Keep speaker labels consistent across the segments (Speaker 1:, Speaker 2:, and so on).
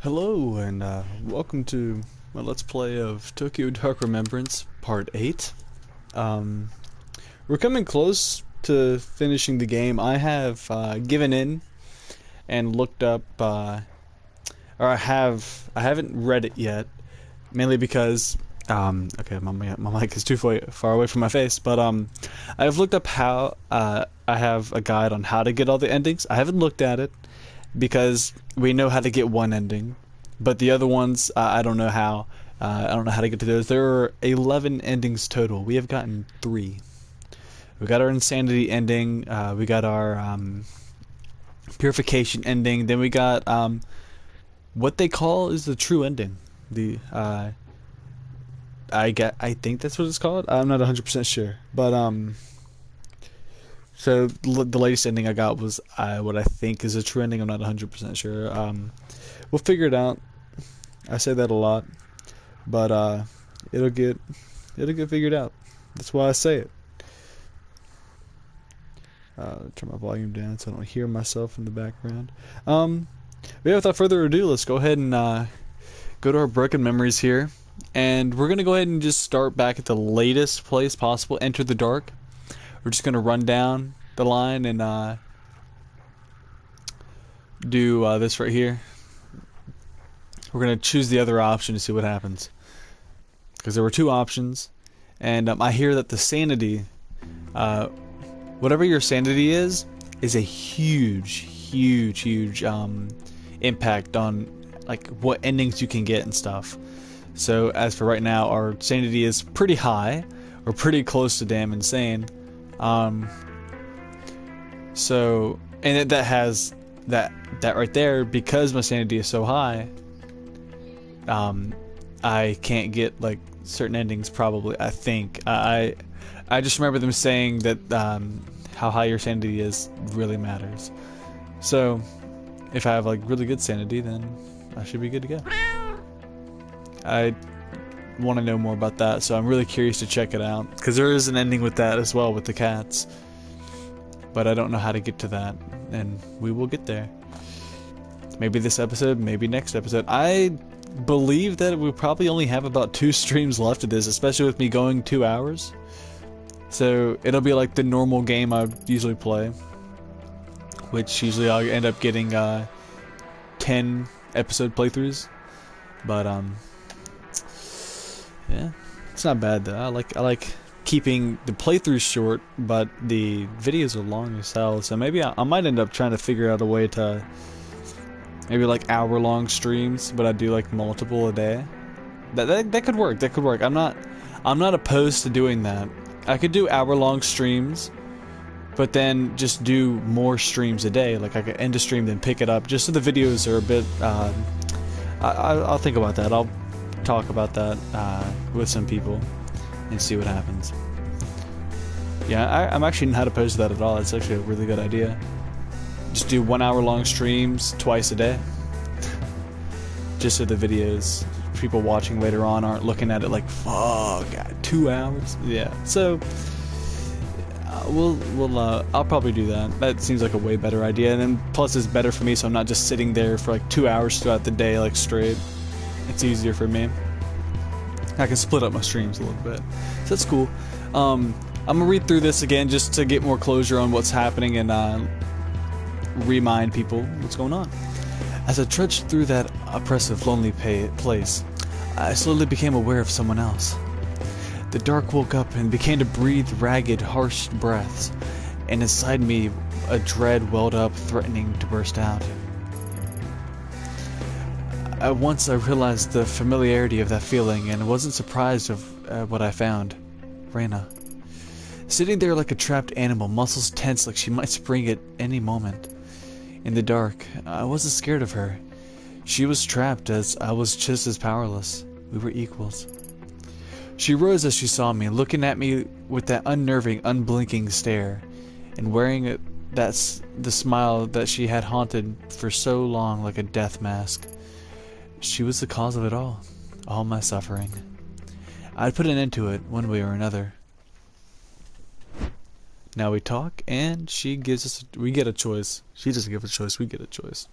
Speaker 1: Hello and welcome to my Let's Play of Tokyo Dark Remembrance Part 8. We're coming close to finishing the game. I have given in and looked up, or I haven't read it yet, mainly because, okay, my mic is too far away from my face, but I've looked up how, I have a guide on how to get all the endings. I haven't looked at it, because we know how to get one ending, but the other ones, I don't know how. I don't know how to get to those. There are 11 endings total. We have gotten 3. We got our insanity ending. We got our purification ending. Then we got what they call is the true ending. The I think that's what it's called. I'm not 100% sure, but so the latest ending I got was what I think is a true ending. I'm not 100% sure. We'll figure it out. I say that a lot, but it'll get figured out. That's why I say it. Turn my volume down so I don't hear myself in the background. But yeah, without further ado, let's go ahead and go to our broken memories here, and we're gonna go ahead and just start back at the latest place possible. Enter the dark. We're just gonna run down the line and do this right here. We're gonna choose the other option to see what happens, because there were 2 options, and I hear that the sanity, whatever your sanity is a huge impact on like what endings you can get and stuff. So as for right now, our sanity is pretty high. We're pretty close to damn insane. So, and that has that right there, because my sanity is so high, I can't get like certain endings probably. I think I just remember them saying that how high your sanity is really matters. So if I have like really good sanity, then I should be good to go. I want to know more about that, so I'm really curious to check it out, because there is an ending with that as well, with the cats, but I don't know how to get to that, and we will get there. Maybe this episode, maybe next episode. I believe that we probably only have about 2 streams left of this, especially with me going 2 hours. So it'll be like the normal game I usually play, which usually I'll end up getting 10 episode playthroughs. But yeah, it's not bad though. I like keeping the playthroughs short, but the videos are long as hell. So maybe I might end up trying to figure out a way to maybe like hour-long streams, but I do like multiple a day. That could work. That could work. I'm not opposed to doing that. I could do hour-long streams, but then just do more streams a day. Like I could end a stream, then pick it up, just so the videos are a bit. I'll think about that. I'll talk about that with some people and see what happens. Yeah, I'm actually not opposed to that at all. It's actually a really good idea. Just do 1 hour long streams twice a day. Just so the videos, people watching later on aren't looking at it like, fuck, 2 hours? Yeah, so I'll probably do that. That seems like a way better idea, and then plus it's better for me, so I'm not just sitting there for like 2 hours throughout the day like straight. It's easier for me. I can split up my streams a little bit, so that's cool. I'm gonna read through this again just to get more closure on what's happening and remind people what's going on. As I trudged through that oppressive, lonely place, I slowly became aware of someone else. The dark woke up and began to breathe ragged, harsh breaths, and inside me a dread welled up, threatening to burst out. At once I realized the familiarity of that feeling, and wasn't surprised of what I found. Reina. Sitting there like a trapped animal, muscles tense like she might spring at any moment. In the dark, I wasn't scared of her. She was trapped, as I was just as powerless. We were equals. She rose as she saw me, looking at me with that unnerving, unblinking stare, and wearing the smile that she had haunted for so long like a death mask. She was the cause of it all my suffering. I'd put an end to it, one way or another. Now we talk, and she gives us, we get a choice. She doesn't give a choice, we get a choice.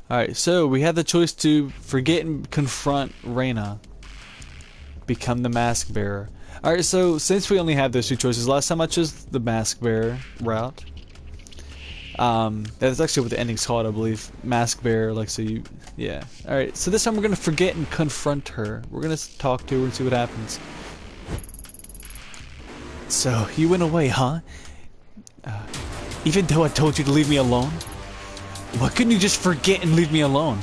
Speaker 1: Alright, so we had the choice to forget and confront Reyna. Become the mask bearer. Alright, so since we only have those two choices, last time I chose the mask bearer route. That's actually what the ending's called, I believe. Mask bearer, like, so you, yeah. Alright, so this time we're gonna forget and confront her. We're gonna talk to her and see what happens. So, you went away, huh? Even though I told you to leave me alone? Why couldn't you just forget and leave me alone?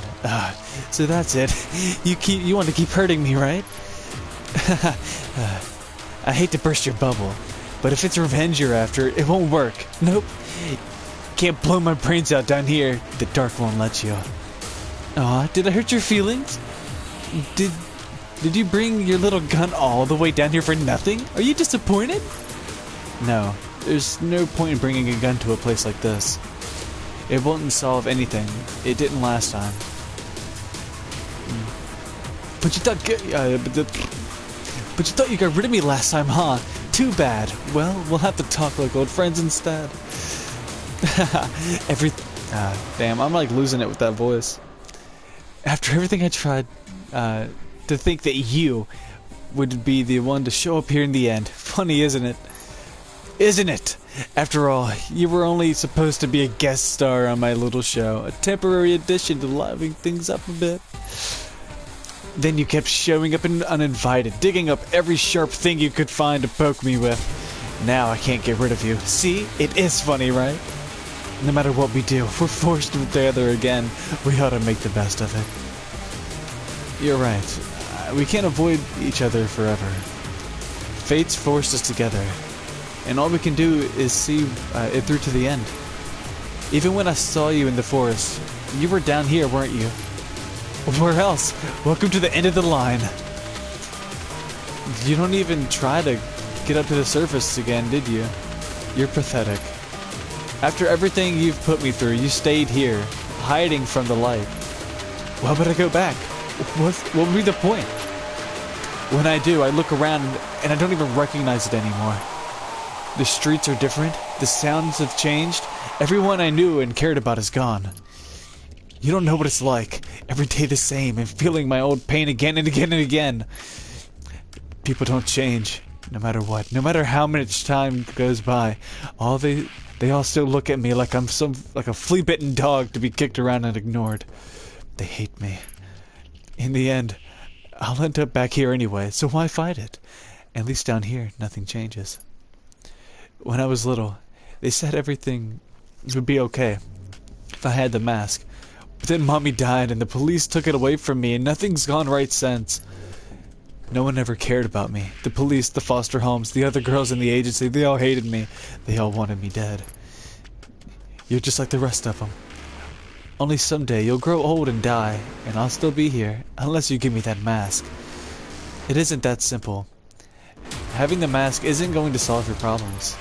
Speaker 1: So that's it. You want to keep hurting me, right? I hate to burst your bubble, but if it's revenge you're after, it won't work. Nope. Can't blow my brains out down here. The dark won't let you. Aw, did I hurt your feelings? Did you bring your little gun all the way down here for nothing? Are you disappointed? No, there's no point in bringing a gun to a place like this. It won't solve anything. It didn't last time. But you thought you got rid of me last time, huh? Too bad. Well, we'll have to talk like old friends instead. Damn, I'm like losing it with that voice. After everything I tried, to think that you would be the one to show up here in the end. Funny, isn't it? Isn't it? After all, you were only supposed to be a guest star on my little show, a temporary addition to liven things up a bit. Then you kept showing up uninvited, digging up every sharp thing you could find to poke me with. Now I can't get rid of you. See? It is funny, right? No matter what we do, if we're forced together again, we ought to make the best of it. You're right. We can't avoid each other forever. Fate's forced us together. And all we can do is see it through to the end. Even when I saw you in the forest, you were down here, weren't you? Where else? Welcome to the end of the line. You don't even try to get up to the surface again, did you? You're pathetic. After everything you've put me through, you stayed here, hiding from the light. Why would I go back? What would be the point? When I do, I look around and I don't even recognize it anymore. The streets are different, the sounds have changed, everyone I knew and cared about is gone. You don't know what it's like, every day the same, and feeling my old pain again and again and again. People don't change, no matter what, no matter how much time goes by. They all still look at me like I'm like a flea-bitten dog to be kicked around and ignored. They hate me. In the end, I'll end up back here anyway, so why fight it? At least down here, nothing changes. When I was little, they said everything would be okay if I had the mask. But then Mommy died and the police took it away from me and nothing's gone right since. No one ever cared about me. The police, the foster homes, the other girls in the agency, they all hated me. They all wanted me dead. You're just like the rest of them. Only someday you'll grow old and die, and I'll still be here, unless you give me that mask. It isn't that simple. Having the mask isn't going to solve your problems.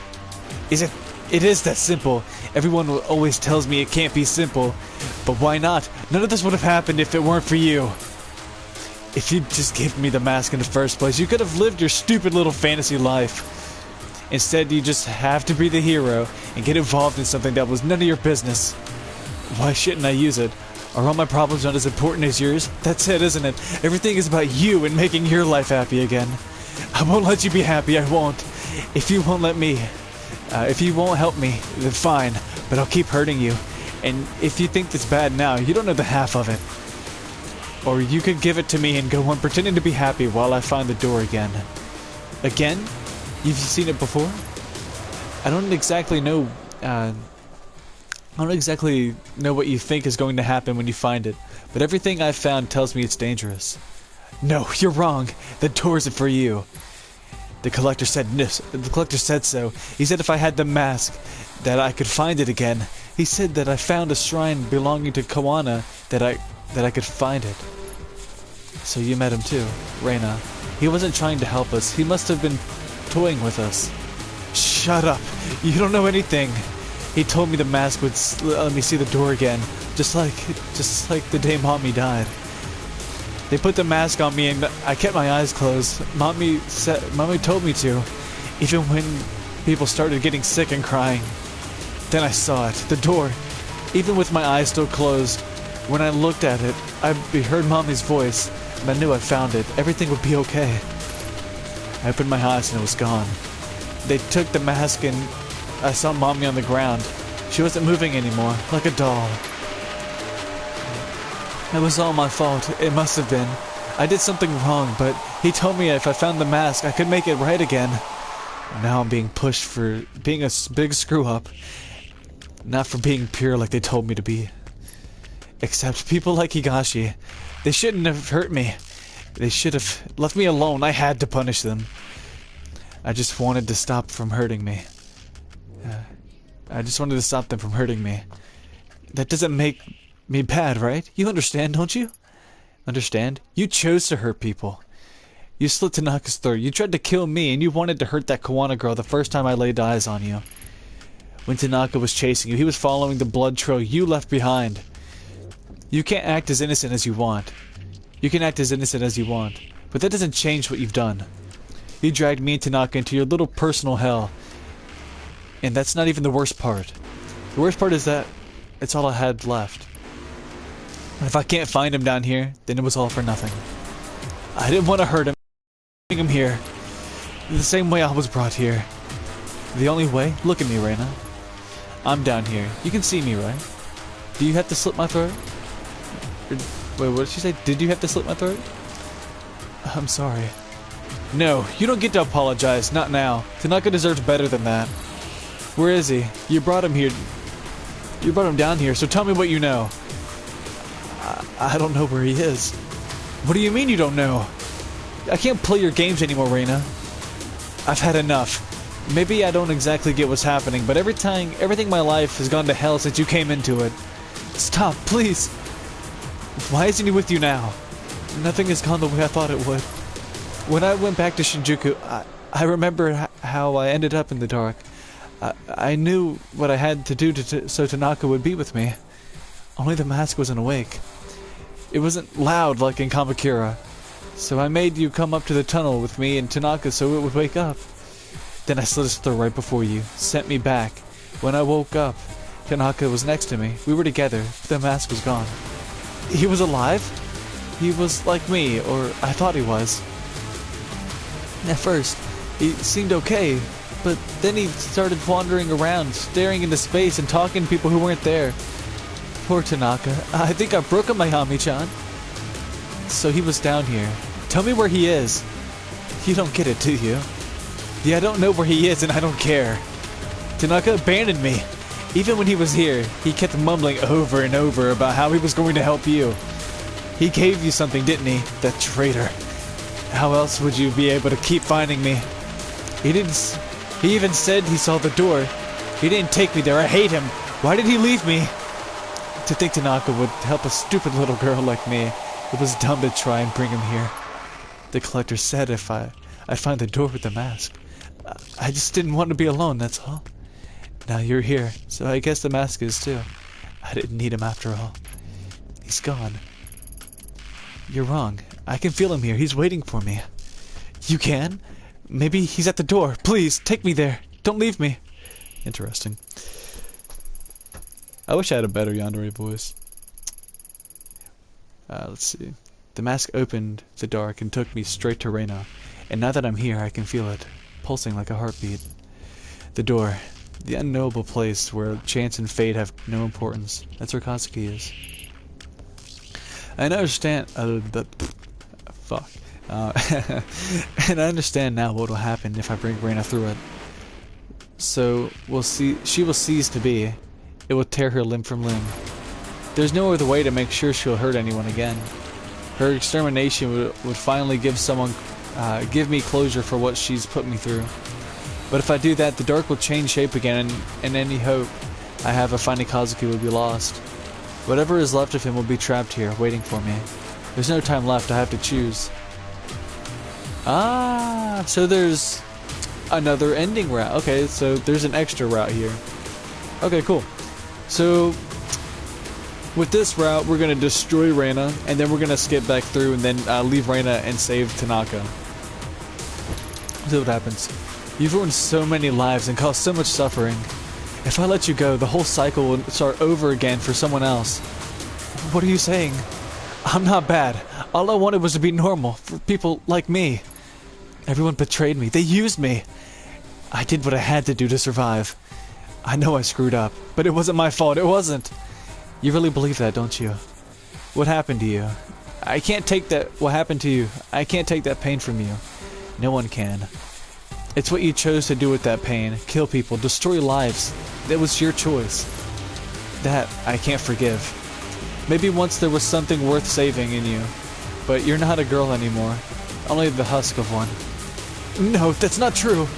Speaker 1: It is that simple. Everyone always tells me it can't be simple. But why not? None of this would have happened if it weren't for you. If you'd just given me the mask in the first place, you could have lived your stupid little fantasy life. Instead, you just have to be the hero and get involved in something that was none of your business. Why shouldn't I use it? Are all my problems not as important as yours? That's it, isn't it? Everything is about you and making your life happy again. I won't let you be happy, I won't. If you won't let me, if you won't help me, then fine, but I'll keep hurting you. And if you think it's bad now, you don't know the half of it. Or you could give it to me and go on pretending to be happy while I find the door again. Again? You've seen it before? I don't exactly know what you think is going to happen when you find it, but everything I've found tells me it's dangerous. No, you're wrong. The door isn't for you. The collector said so. He said if I had the mask, that I could find it again. He said that I found a shrine belonging to Koana, that I could find it. So you met him too, Reyna. He wasn't trying to help us. He must have been toying with us. Shut up. You don't know anything. He told me the mask would let me see the door again, just like the day Mommy died. They put the mask on me and I kept my eyes closed. Mommy told me to, even when people started getting sick and crying. Then I saw it, the door. Even with my eyes still closed, When I looked at it, I heard Mommy's voice, and I knew I found it. Everything would be okay. I opened my eyes and it was gone. They took the mask and I saw Mommy on the ground. She wasn't moving anymore, like a doll. It was all my fault. It must have been. I did something wrong, but he told me if I found the mask, I could make it right again. Now I'm being pushed for being a big screw-up, not for being pure like they told me to be. Except people like Higashi, they shouldn't have hurt me. They should have left me alone. I had to punish them. I just wanted to stop from hurting me. I just wanted to stop them from hurting me. That doesn't make me bad, right? You understand, don't you? Understand? You chose to hurt people. You slit Tanaka's throat. You tried to kill me, and you wanted to hurt that Kawana girl the first time I laid eyes on you. When Tanaka was chasing you, he was following the blood trail you left behind. You can't act as innocent as you want. You can act as innocent as you want, but that doesn't change what you've done. You dragged me and Tanaka into your little personal hell. And that's not even the worst part. The worst part is that it's all I had left. And if I can't find him down here, then it was all for nothing. I didn't want to hurt him. Bring him here. The same way I was brought here. The only way? Look at me, Reina. I'm down here. You can see me, right? Do you have to slit my throat? Wait, what did she say? Did you have to slit my throat? I'm sorry. No, you don't get to apologize. Not now. Tanaka deserves better than that. Where is he? You brought him here. You brought him down here, so tell me what you know. I don't know where he is. What do you mean you don't know? I can't play your games anymore, Reina. I've had enough. Maybe I don't exactly get what's happening, but everything in my life has gone to hell since you came into it. Stop, please. Why isn't he with you now? Nothing has gone the way I thought it would. When I went back to Shinjuku, I remember how I ended up in the dark. I knew what I had to do so Tanaka would be with me. Only the mask wasn't awake. It wasn't loud like in Kamakura. So I made you come up to the tunnel with me and Tanaka so it would wake up. Then I slit his throat right before you, sent me back. When I woke up, Tanaka was next to me. We were together. The mask was gone. He was alive? He was like me, or I thought he was. At first, he seemed okay, but then he started wandering around, staring into space and talking to people who weren't there. Poor Tanaka. I think I broke him, Mayami-chan. So he was down here. Tell me where he is. You don't get it, do you? Yeah, I don't know where he is and I don't care. Tanaka abandoned me. Even when he was here, he kept mumbling over and over about how he was going to help you. He gave you something, didn't he? That traitor. How else would you be able to keep finding me? He even said he saw the door. He didn't take me there. I hate him. Why did he leave me? To think Tanaka would help a stupid little girl like me. It was dumb to try and bring him here. The collector said if I'd find the door with the mask. I just didn't want to be alone, that's all. Now you're here, so I guess the mask is too. I didn't need him after all. He's gone. You're wrong. I can feel him here. He's waiting for me. You can? Maybe he's at the door. Please, take me there. Don't leave me. Interesting. I wish I had a better Yandere voice. Let's see. The mask opened the dark and took me straight to Reina. And now that I'm here, I can feel it, pulsing like a heartbeat. The door. The unknowable place where chance and fate have no importance. That's where Katsuki is. I understand. Fuck. And I understand now what will happen if I bring Reina through it. So we'll see. She will cease to be. It will tear her limb from limb. There's no other way to make sure she'll hurt anyone again. Her extermination would finally give me closure for what she's put me through. But if I do that, the dark will change shape again, and any hope I have of finding Kazuki will be lost. Whatever is left of him will be trapped here, waiting for me. There's no time left, I have to choose. Ah, so there's another ending route. Okay, so there's an extra route here. Okay, cool. So, with this route, we're going to destroy Reina, and then we're going to skip back through and then leave Reina and save Tanaka. See what happens. You've ruined so many lives and caused so much suffering. If I let you go, the whole cycle will start over again for someone else. What are you saying? I'm not bad. All I wanted was to be normal for people like me. Everyone betrayed me. They used me. I did what I had to do to survive. I know I screwed up, but it wasn't my fault. It wasn't. You really believe that, don't you? What happened to you? I can't take that. What happened to you? I can't take that pain from you. No one can. It's what you chose to do with that pain. Kill people, destroy lives. That was your choice. That I can't forgive. Maybe once there was something worth saving in you, but you're not a girl anymore. Only the husk of one. No, that's not true.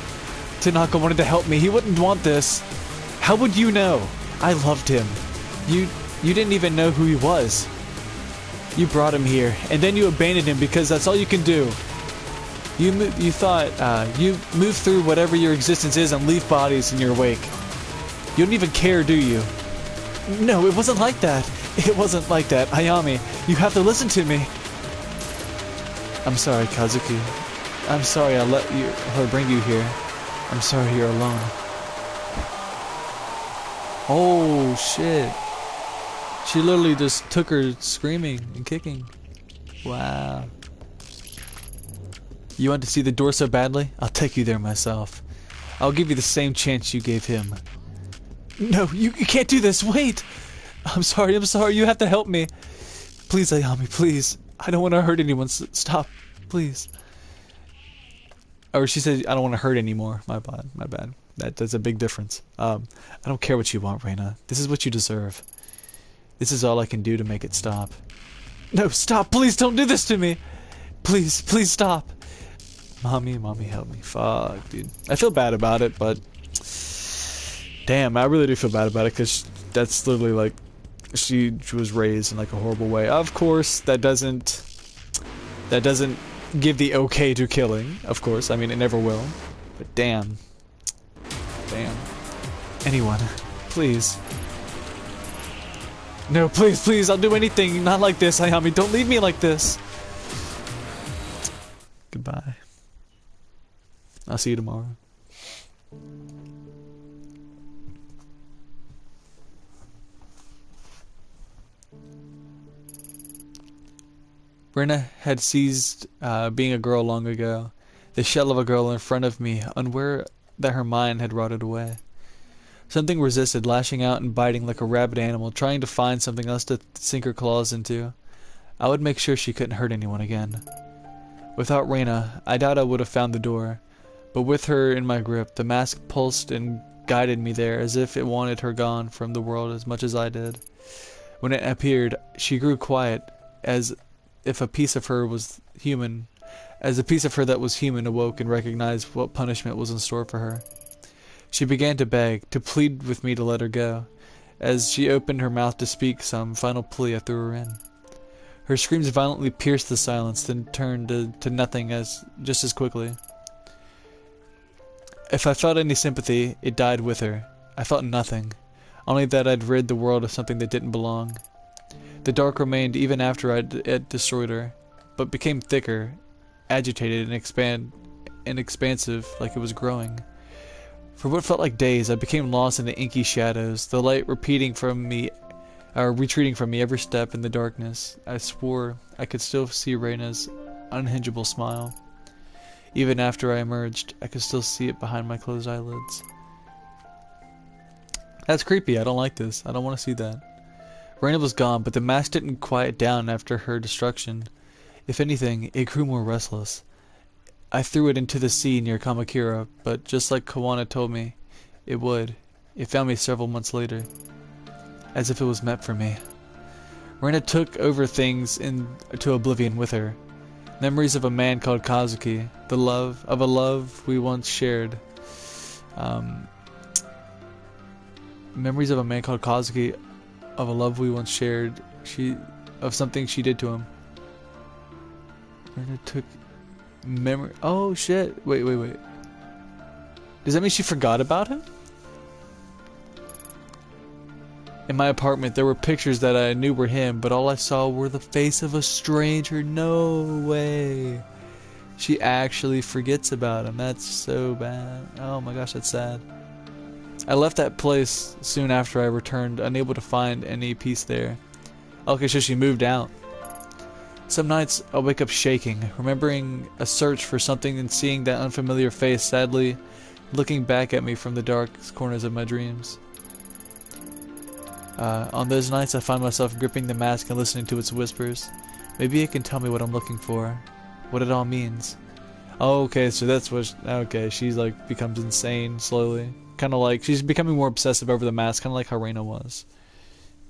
Speaker 1: Tanaka wanted to help me. He wouldn't want this. How would you know? I loved him. You didn't even know who he was. You brought him here, and then you abandoned him because that's all you can do. You thought you move through whatever your existence is and leave bodies in your wake. You don't even care, do you? No, it wasn't like that. It wasn't like that. Ayami, you have to listen to me. I'm sorry, Kazuki. I'm sorry I let her bring you here. I'm sorry you're alone. Oh, shit. She literally just took her screaming and kicking. Wow. You want to see the door so badly? I'll take you there myself. I'll give you the same chance you gave him. No, you can't do this. Wait. I'm sorry. You have to help me. Please, Ayami, please. I don't want to hurt anyone. Stop. Please. Or she said, I don't want to hurt anymore. My bad. That's a big difference. I don't care what you want, Reina. This is what you deserve. This is all I can do to make it stop. No, stop. Please don't do this to me. Please stop. Mommy, help me. Fuck, dude. I feel bad about it, but... Damn, I really do feel bad about it, because that's literally, like... She was raised in, like, a horrible way. Of course, that doesn't give the okay to killing, of course. I mean, it never will. But damn. Damn. Anyone. Please. No, please, I'll do anything. Not like this, Ayami. Don't leave me like this. Goodbye. I'll see you tomorrow. Rena had ceased being a girl long ago, the shell of a girl in front of me, unaware that her mind had rotted away. Something resisted, lashing out and biting like a rabid animal, trying to find something else to sink her claws into. I would make sure she couldn't hurt anyone again. Without Rena, I doubt I would have found the door, but with her in my grip, the mask pulsed and guided me there as if it wanted her gone from the world as much as I did. When it appeared, she grew quiet, as if a piece of her was human, as a piece of her that was human awoke and recognized what punishment was in store for her. She began to beg, to plead with me to let her go. As she opened her mouth to speak some final plea, I threw her in. Her screams violently pierced the silence, then turned to nothing just as quickly. If I felt any sympathy, it died with her. I felt nothing, only that I'd rid the world of something that didn't belong. The dark remained even after I'd destroyed her, but became thicker, agitated, and expansive, like it was growing. For what felt like days, I became lost in the inky shadows, the light retreating from me every step in the darkness. I swore I could still see Reina's unhingeable smile. Even after I emerged, I could still see it behind my closed eyelids. That's creepy. I don't like this. I don't want to see that. Reina was gone, but the mask didn't quiet down after her destruction. If anything, it grew more restless. I threw it into the sea near Kamakura, but just like Kawana told me it would, it found me several months later, as if it was meant for me. Reina took over things into oblivion with her. Memories of a man called Kazuki, the love of a love we once shared. Memories of a man called Kazuki, of a love we once shared. Of something she did to him. Reina took memory. Oh shit! Wait. Does that mean she forgot about him? In my apartment, there were pictures that I knew were him, but all I saw were the face of a stranger. No way. She actually forgets about him. That's so bad. Oh my gosh, that's sad. I left that place soon after I returned, unable to find any peace there. Okay, so she moved out. Some nights I'll wake up shaking, remembering a search for something and seeing that unfamiliar face sadly looking back at me from the darkest corners of my dreams. On those nights I find myself gripping the mask and listening to its whispers. Maybe it can tell me what I'm looking for, what it all means. Oh, okay, so that's what... okay, she's like, becomes insane slowly. Kind of like, she's becoming more obsessive over the mask, kind of like how Reina was.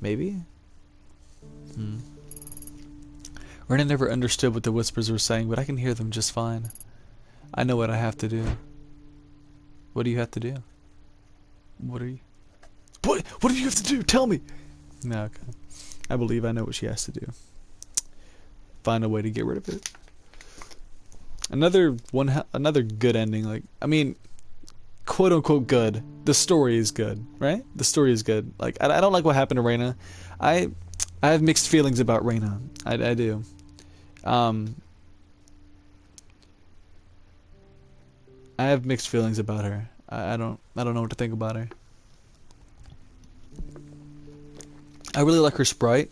Speaker 1: Maybe? Reina never understood what the whispers were saying, but I can hear them just fine. I know what I have to do. What do you have to do? What do you have to do? Tell me! No, okay. I believe I know what she has to do. Find a way to get rid of it. Another good ending, like, I mean, quote unquote good. The story is good, right? The story is good. Like, I don't like what happened to Reina. I have mixed feelings about Reina. I do. I have mixed feelings about her. I don't know what to think about her. I really like her sprite.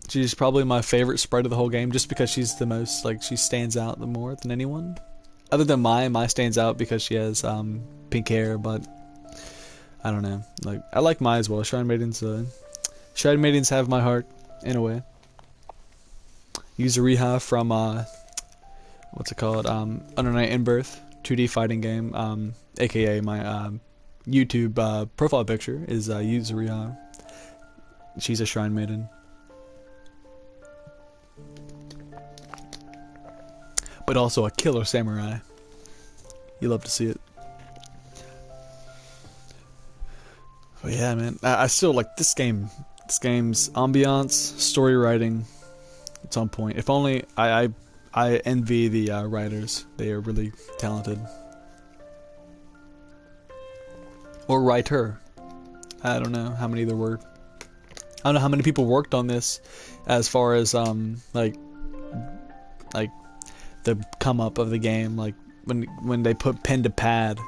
Speaker 1: She's probably my favorite sprite of the whole game, just because she's the most, like, she stands out the more than anyone. Other than Mai stands out because she has pink hair, but I don't know. Like, I like Mai as well. Shrine Maidens have my heart in a way. Yuzuriha from what's it called? Under Night in Birth, 2D fighting game. AKA my YouTube profile picture is Yuzuriha. She's a Shrine Maiden. But also a killer samurai. You love to see it. But yeah, man, I still like this game. This game's ambiance, story writing, it's on point. If only I envy the writers. They are really talented. Or writer. I don't know how many there were. I don't know how many people worked on this, as far as like the come up of the game, like when they put pen to pad.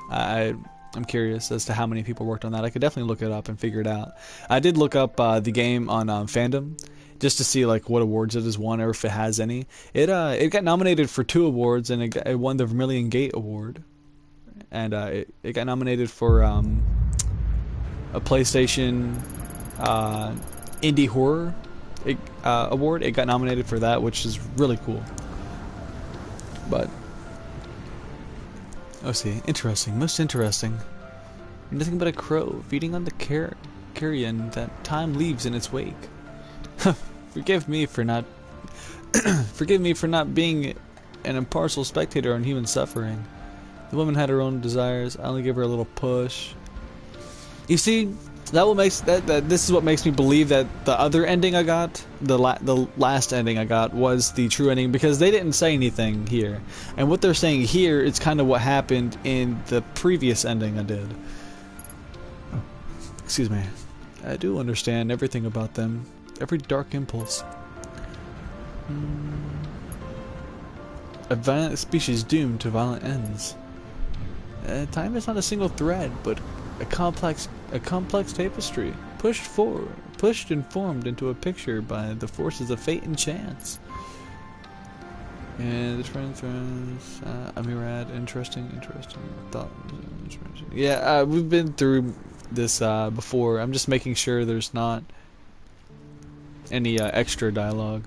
Speaker 1: I'm curious as to how many people worked on that. I could definitely look it up and figure it out. I did look up the game on Fandom just to see like what awards it has won or if it has any. It got nominated for 2 awards and it won the Vermilion Gate Award, and it got nominated for a PlayStation Indie Horror Award. It got nominated for that, which is really cool. But oh, see, interesting, most interesting. Nothing but a crow feeding on the carrion that time leaves in its wake. Forgive me for not being an impartial spectator on human suffering. The woman had her own desires. I only give her a little push. You see, this is what makes me believe that the other ending I got, the last ending I got, was the true ending, because they didn't say anything here, and what they're saying here is kind of what happened in the previous ending I did. Oh, excuse me. I do understand everything about them, every dark impulse. A violent species doomed to violent ends. Time is not a single thread, but a complex tapestry, pushed and formed into a picture by the forces of fate and chance. And the friends, Amirad, interesting thought. Yeah, we've been through this before. I'm just making sure there's not any extra dialogue,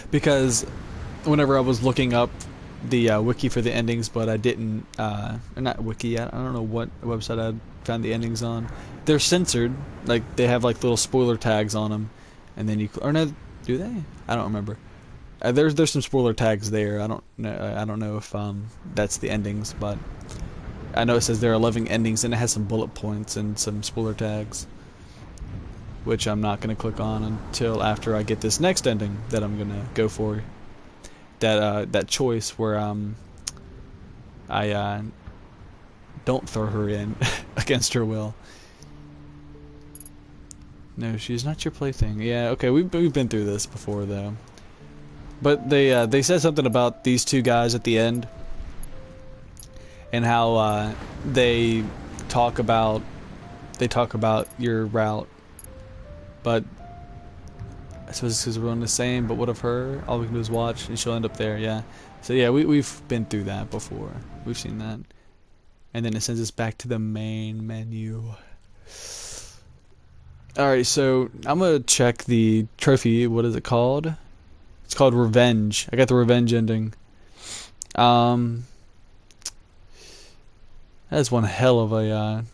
Speaker 1: because whenever I was looking up the wiki for the endings, but I didn't, or not wiki, I don't know what website I found the endings on. They're censored, like they have like little spoiler tags on them, and then or no, do they? I don't remember. There's some spoiler tags there. I don't know if that's the endings, but I know it says there are 11 endings, and it has some bullet points and some spoiler tags, which I'm not gonna click on until after I get this next ending that I'm gonna go for. That choice where I don't throw her in against her will. No, she's not your plaything. Yeah, okay, we've been through this before though. But they said something about these 2 guys at the end, and how they talk about your route. But I suppose it's because we're on the same. But what of her? All we can do is watch, and she'll end up there. Yeah. So yeah, we've been through that before. We've seen that. And then it sends us back to the main menu. Alright, so I'm gonna check the trophy. What is it called? It's called Revenge. I got the Revenge ending. That's one hell of a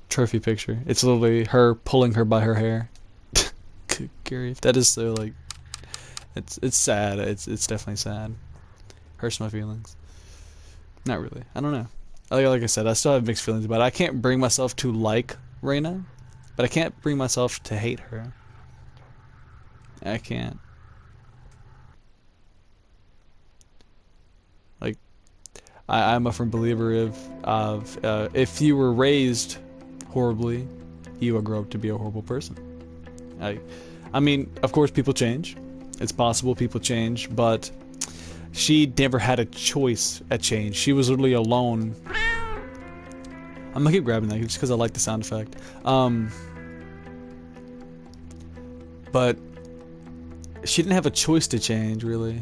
Speaker 1: trophy picture. It's literally her pulling her by her hair. Good grief. That is so, like, it's sad. It's definitely sad. Hurts my feelings. Not really. I don't know. Like I said, I still have mixed feelings about it. I can't bring myself to like Reina, but I can't bring myself to hate her. I can't. Like, I'm a firm believer of if you were raised horribly, you will grow up to be a horrible person. I mean, of course, people change. It's possible people change, but she never had a choice at change. She was literally alone. I'm gonna keep grabbing that just because I like the sound effect. But she didn't have a choice to change, really.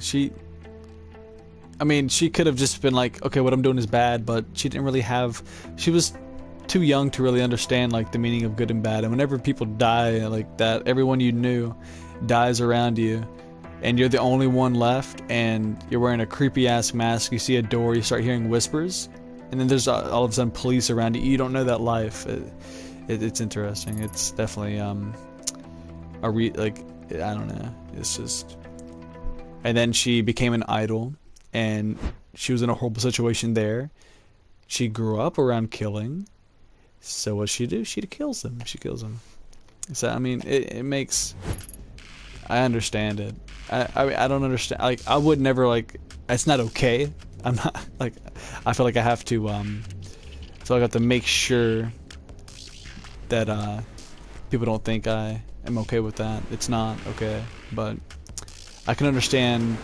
Speaker 1: I mean, she could have just been like, okay, what I'm doing is bad, but she didn't really have... She was too young to really understand, like, the meaning of good and bad. And whenever people die like that, everyone you knew dies around you, and you're the only one left, and you're wearing a creepy-ass mask, you see a door, you start hearing whispers, and then there's all of a sudden police around you. You don't know that life. It's interesting. It's definitely, like, I don't know. It's just... And then she became an idol, and she was in a horrible situation there. She grew up around killing. So what she do? She kills them. She kills them. So I mean, it makes... I understand it. I don't understand. Like, I would never, like... It's not okay. I'm not, like... I feel like I have to, I feel like I have to make sure that, people don't think I am okay with that. It's not okay. But I can understand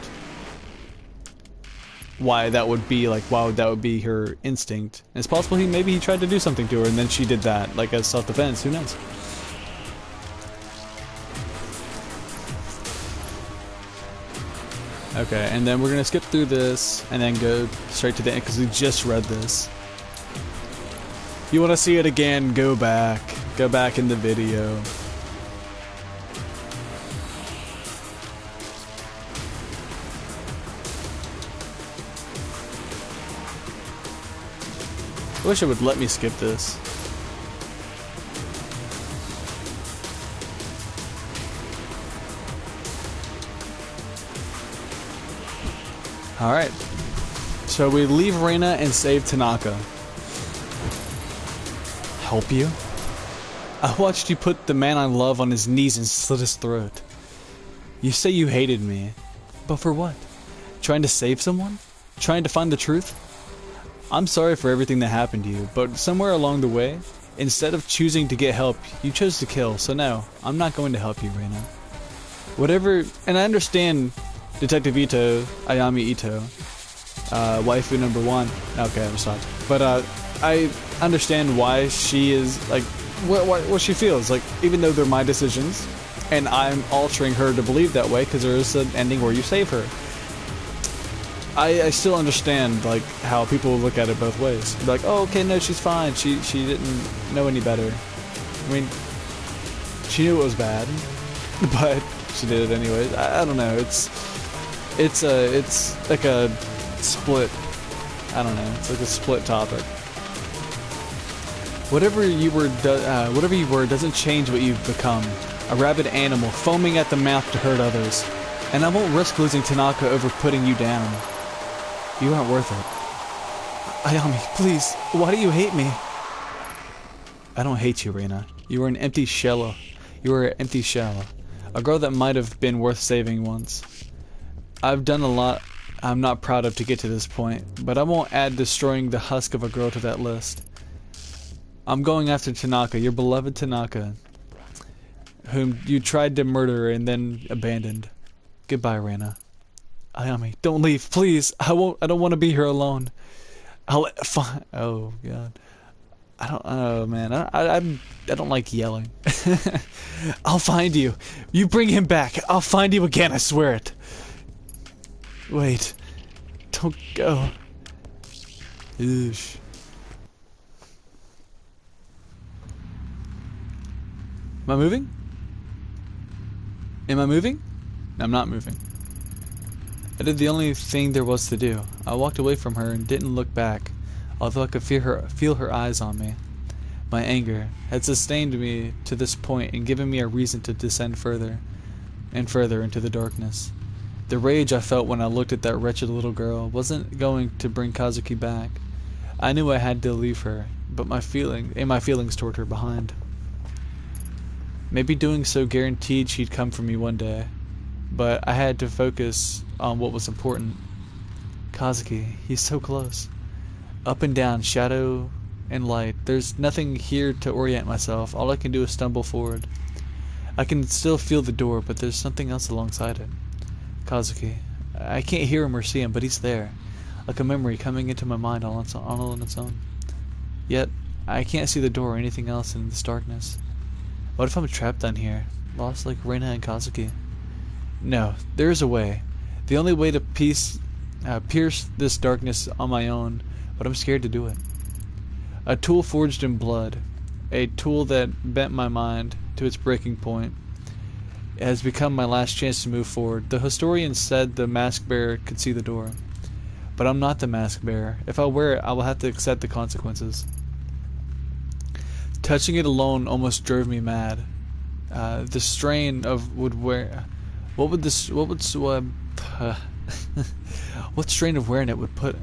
Speaker 1: why that would be, like, why that would be her instinct. And it's possible maybe he tried to do something to her and then she did that, like, as self-defense. Who knows? Okay, and then we're gonna skip through this and then go straight to the end because we just read this. You want to see it again? Go back in the video. I wish it would let me skip this. Alright. So we leave Reina and save Tanaka. Help you? I watched you put the man I love on his knees and slit his throat. You say you hated me. But for what? Trying to save someone? Trying to find the truth? I'm sorry for everything that happened to you, but somewhere along the way, instead of choosing to get help, you chose to kill, so no, I'm not going to help you, Reina. Whatever, and I understand Detective Ito, Ayami Ito, waifu number 1, okay, I'm sorry, but I understand why she is, like, what she feels, like, even though they're my decisions, and I'm altering her to believe that way, because there is an ending where you save her. I still understand, like, how people look at it both ways. They're like, oh, okay, no, she's fine. She didn't know any better. I mean, she knew it was bad, but she did it anyways. I don't know. It's like a split. I don't know. It's like a split topic. Whatever you were doesn't change what you've become. A rabid animal foaming at the mouth to hurt others. And I won't risk losing Tanaka over putting you down. You aren't worth it. Ayami, please, why do you hate me? I don't hate you, Reina. You were an empty shell. You were an empty shell. A girl that might have been worth saving once. I've done a lot I'm not proud of to get to this point, but I won't add destroying the husk of a girl to that list. I'm going after Tanaka, your beloved Tanaka, whom you tried to murder and then abandoned. Goodbye, Reina. Ayami, don't leave, please. I don't want to be here alone. Fine. Oh God. I don't. Oh man, I don't like yelling. I'll find you. You bring him back. I'll find you again. I swear it. Wait. Don't go. Oosh. Am I moving? Am I moving? No, I'm not moving. I did the only thing there was to do. I walked away from her and didn't look back, although I could feel her eyes on me. My anger had sustained me to this point and given me a reason to descend further and further into the darkness. The rage I felt when I looked at that wretched little girl wasn't going to bring Kazuki back. I knew I had to leave her, but my feelings toward her behind. Maybe doing so guaranteed she'd come for me one day, but I had to focus on what was important. Kazuki, he's so close. Up and down, shadow and light. There's nothing here to orient myself. All I can do is stumble forward. I can still feel the door, but there's something else alongside it. Kazuki. I can't hear him or see him, but he's there. Like a memory coming into my mind all on its own. Yet, I can't see the door or anything else in this darkness. What if I'm trapped down here, lost like Reina and Kazuki? No, there is a way. The only way to pierce this darkness on my own, but I'm scared to do it. A tool forged in blood, a tool that bent my mind to its breaking point. It has become my last chance to move forward. The historian said the mask bearer could see the door. But I'm not the mask bearer. If I wear it, I will have to accept the consequences. Touching it alone almost drove me mad. The strain of what strain of wearing it would put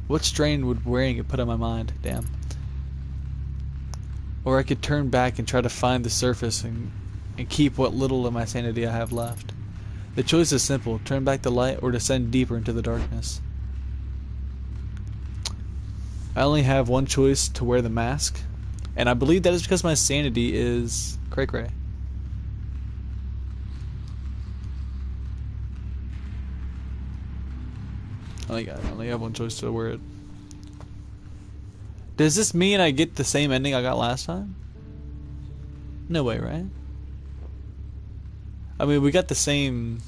Speaker 1: what strain would wearing it put on my mind? Damn. Or I could turn back and try to find the surface and keep what little of my sanity I have left. The choice is simple: turn back the light or descend deeper into the darkness. I only have one choice: to wear the mask. And I believe that is because my sanity is cray-cray. I only have one choice: to wear it. Does this mean I get the same ending I got last time? No way, right? I mean, we got the same...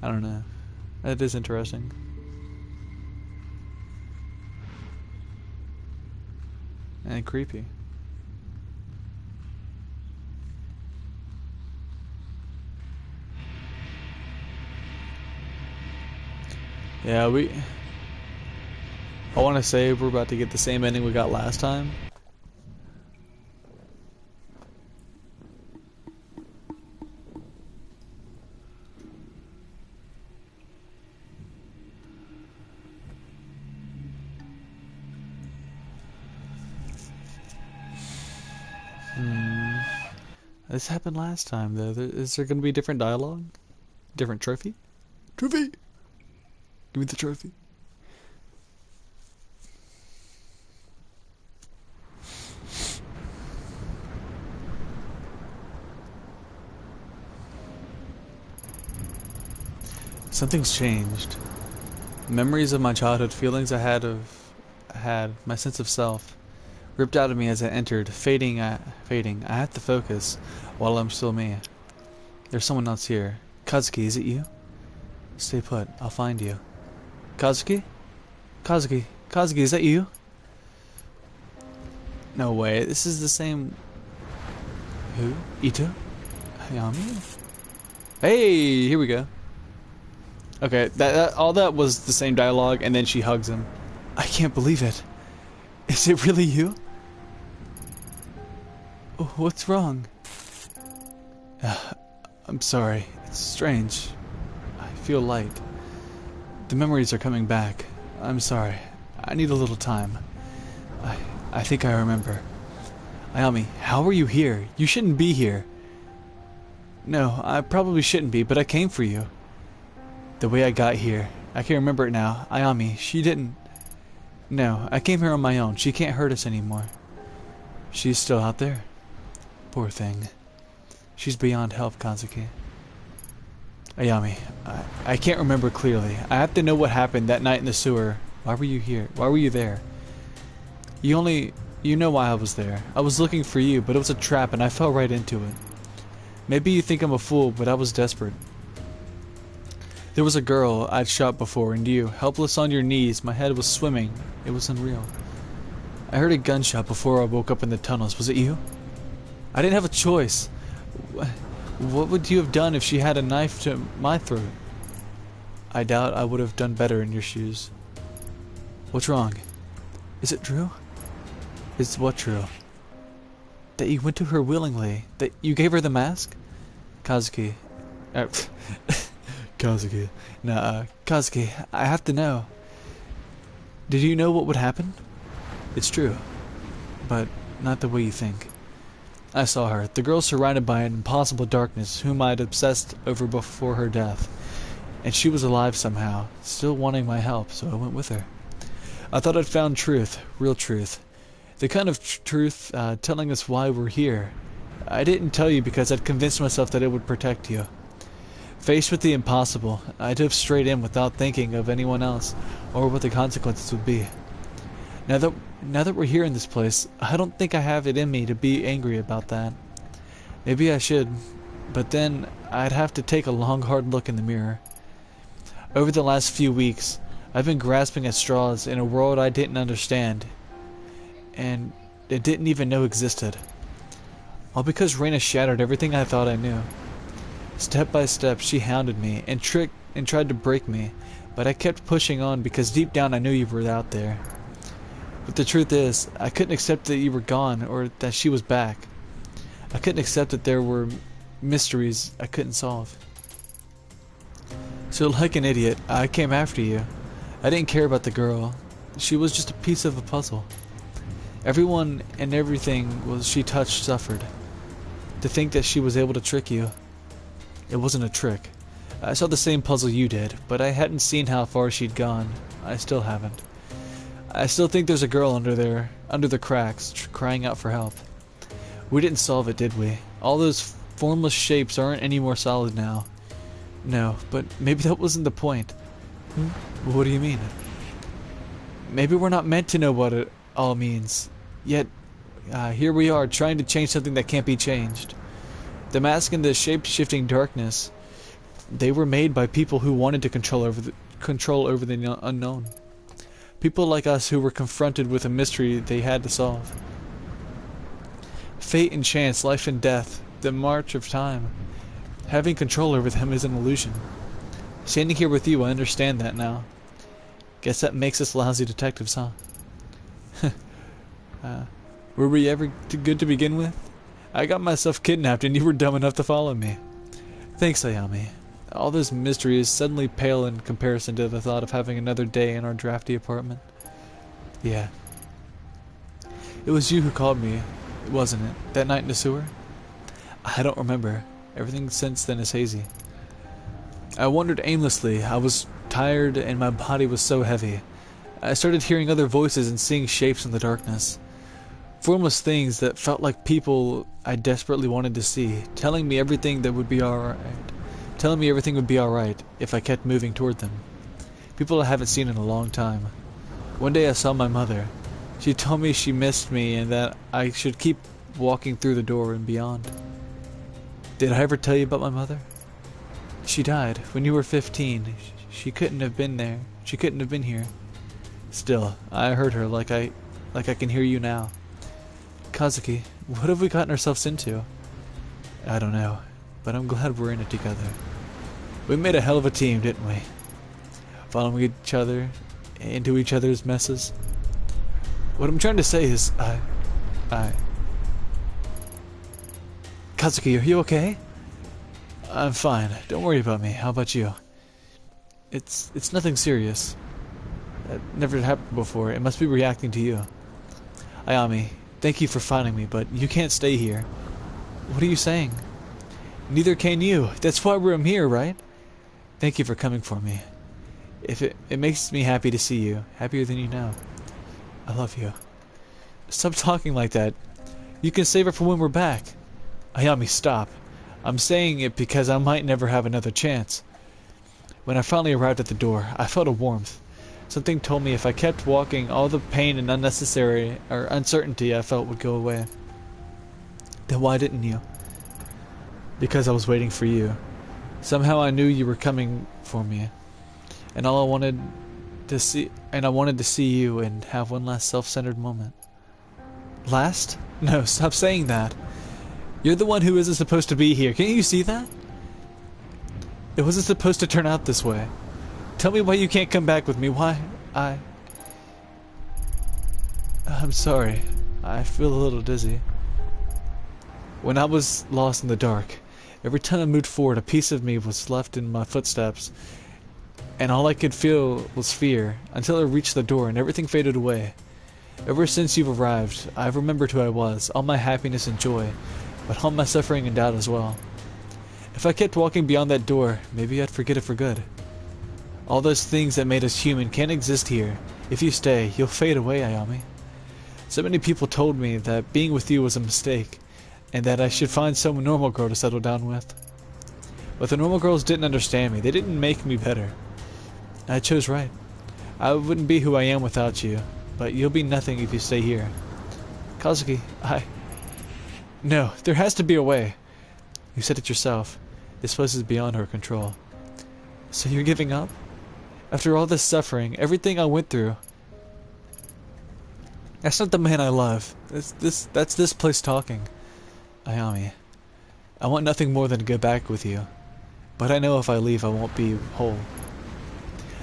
Speaker 1: I don't know. That is interesting. And creepy. Yeah, I want to say we're about to get the same ending we got last time. This happened last time, though. Is there going to be different dialogue? Different trophy? Trophy! Give me the trophy. Something's changed. Memories of my childhood, feelings I had, my sense of self, ripped out of me as I entered, fading. I have to focus while I'm still me. There's someone else here. Kazuki, is it you? Stay put. I'll find you. Kazuki? Kazuki, is that you? No way. This is the same... Who? Ito? Hayami? Hey, here we go. Okay, all that was the same dialogue, and then she hugs him. I can't believe it. Is it really you? Oh, what's wrong? I'm sorry. It's strange. I feel light. The memories are coming back. I'm sorry. I need a little time. I think I remember. Ayami, how are you here? You shouldn't be here. No, I probably shouldn't be, but I came for you. The way I got here. I can remember it now. Ayami, she didn't... No, I came here on my own. She can't hurt us anymore. She's still out there. Poor thing. She's beyond help, Kazuki. Ayami, I can't remember clearly. I have to know what happened that night in the sewer. Why were you here? Why were you there? You know why I was there. I was looking for you, but it was a trap and I fell right into it. Maybe you think I'm a fool, but I was desperate. There was a girl I'd shot before, and you, helpless on your knees, my head was swimming. It was unreal. I heard a gunshot before I woke up in the tunnels. Was it you? I didn't have a choice. What would you have done if she had a knife to my throat? I doubt I would have done better in your shoes. What's wrong? Is it true? Is what true? That you went to her willingly? That you gave her the mask? Kazuki. Kazuki. Nah, Kazuki, I have to know. Did you know what would happen? It's true. But not the way you think. I saw her, the girl surrounded by an impossible darkness whom I'd obsessed over before her death. And she was alive somehow, still wanting my help, so I went with her. I thought I'd found truth, real truth. The kind of truth telling us why we're here. I didn't tell you because I'd convinced myself that it would protect you. Faced with the impossible, I dove straight in without thinking of anyone else or what the consequences would be. Now that we're here in this place, I don't think I have it in me to be angry about that. Maybe I should, but then I'd have to take a long, hard look in the mirror. Over the last few weeks, I've been grasping at straws in a world I didn't understand, and it didn't even know existed. All because Reina shattered everything I thought I knew. Step by step, she hounded me and tricked and tried to break me, but I kept pushing on because deep down I knew you were out there. But the truth is, I couldn't accept that you were gone or that she was back. I couldn't accept that there were mysteries I couldn't solve. So like an idiot, I came after you. I didn't care about the girl. She was just a piece of a puzzle. Everyone and everything she touched suffered. To think that she was able to trick you. It wasn't a trick. I saw the same puzzle you did, but I hadn't seen how far she'd gone. I still haven't. I still think there's a girl under there, under the cracks, crying out for help. We didn't solve it, did we? All those formless shapes aren't any more solid now. No, but maybe that wasn't the point. What do you mean? Maybe we're not meant to know what it all means. Yet, here we are, trying to change something that can't be changed. The mask and the shape-shifting darkness, they were made by people who wanted to control over the unknown. People like us who were confronted with a mystery they had to solve. Fate and chance, life and death, the march of time. Having control over them is an illusion. Standing here with you, I understand that now. Guess that makes us lousy detectives, huh? Were we ever good to begin with? I got myself kidnapped and you were dumb enough to follow me. Thanks, Ayami. All this mystery is suddenly pale in comparison to the thought of having another day in our drafty apartment. Yeah. It was you who called me, wasn't it? That night in the sewer? I don't remember. Everything since then is hazy. I wandered aimlessly. I was tired and my body was so heavy. I started hearing other voices and seeing shapes in the darkness. Formless things that felt like people I desperately wanted to see, telling me everything would be alright if I kept moving toward them. People I haven't seen in a long time. One day I saw my mother. She told me she missed me and that I should keep walking through the door and beyond. Did I ever tell you about my mother? She died when you were 15. She couldn't have been there. She couldn't have been here. Still, I heard her like I can hear you now. Kazuki, what have we gotten ourselves into? I don't know, but I'm glad we're in it together. We made a hell of a team, didn't we? Following each other into each other's messes. What I'm trying to say is, Kazuki, are you okay? I'm fine. Don't worry about me. How about you? It's nothing serious. That never happened before. It must be reacting to you. Ayami, thank you for finding me, but you can't stay here. What are you saying? Neither can you. That's why I'm here, right? Thank you for coming for me. It makes me happy to see you. Happier than you know. I love you. Stop talking like that. You can save it for when we're back. Ayami, stop. I'm saying it because I might never have another chance. When I finally arrived at the door, I felt a warmth. Something told me if I kept walking, all the pain and unnecessary or uncertainty I felt would go away. Then why didn't you? Because I was waiting for you. Somehow I knew you were coming for me. And I wanted to see you and have one last self-centered moment. Last? No, stop saying that. You're the one who isn't supposed to be here. Can't you see that? It wasn't supposed to turn out this way. Tell me why you can't come back with me. Why? I'm sorry. I feel a little dizzy. When I was lost in the dark, every time I moved forward, a piece of me was left in my footsteps, and all I could feel was fear, until I reached the door and everything faded away. Ever since you've arrived, I've remembered who I was, all my happiness and joy, but all my suffering and doubt as well. If I kept walking beyond that door, maybe I'd forget it for good. All those things that made us human can't exist here. If you stay, you'll fade away, Ayami. So many people told me that being with you was a mistake, and that I should find some normal girl to settle down with. But the normal girls didn't understand me. They didn't make me better. I chose right. I wouldn't be who I am without you, but you'll be nothing if you stay here. Kazuki, No, there has to be a way. You said it yourself. This place is beyond her control. So you're giving up? After all this suffering, everything I went through. That's not the man I love. That's this place talking. Ayami, I want nothing more than to go back with you. But I know if I leave, I won't be whole.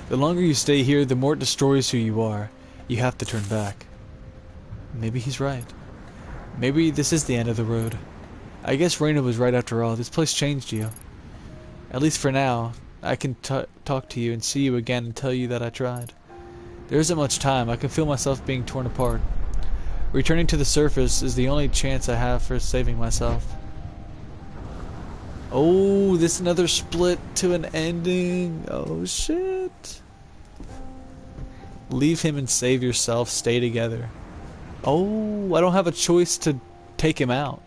Speaker 1: The longer you stay here, the more it destroys who you are. You have to turn back. Maybe he's right. Maybe this is the end of the road. I guess Reina was right after all. This place changed you. At least for now, I can talk to you and see you again and tell you that I tried. There isn't much time. I can feel myself being torn apart. Returning to the surface is the only chance I have for saving myself. Oh, this is another split to an ending. Oh, shit. Leave him and save yourself. Stay together. Oh, I don't have a choice to take him out.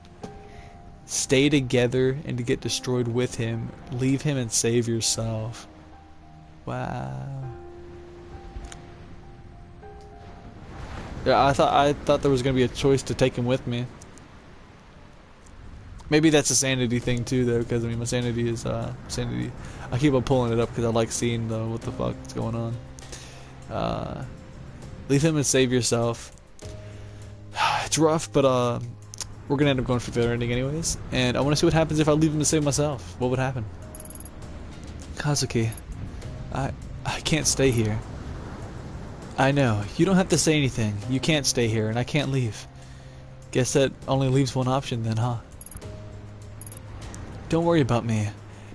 Speaker 1: Stay together and to get destroyed with him. Leave him and save yourself. Wow. Yeah, I thought there was gonna be a choice to take him with me. Maybe that's a sanity thing too, though, because I mean my sanity is sanity. I keep on pulling it up because I like seeing what the fuck is going on. Leave him and save yourself. It's rough, but we're gonna end up going for the ending anyways. And I want to see what happens if I leave him to save myself. What would happen? Kazuki, I can't stay here. I know. You don't have to say anything. You can't stay here, and I can't leave. Guess that only leaves one option then, huh? Don't worry about me.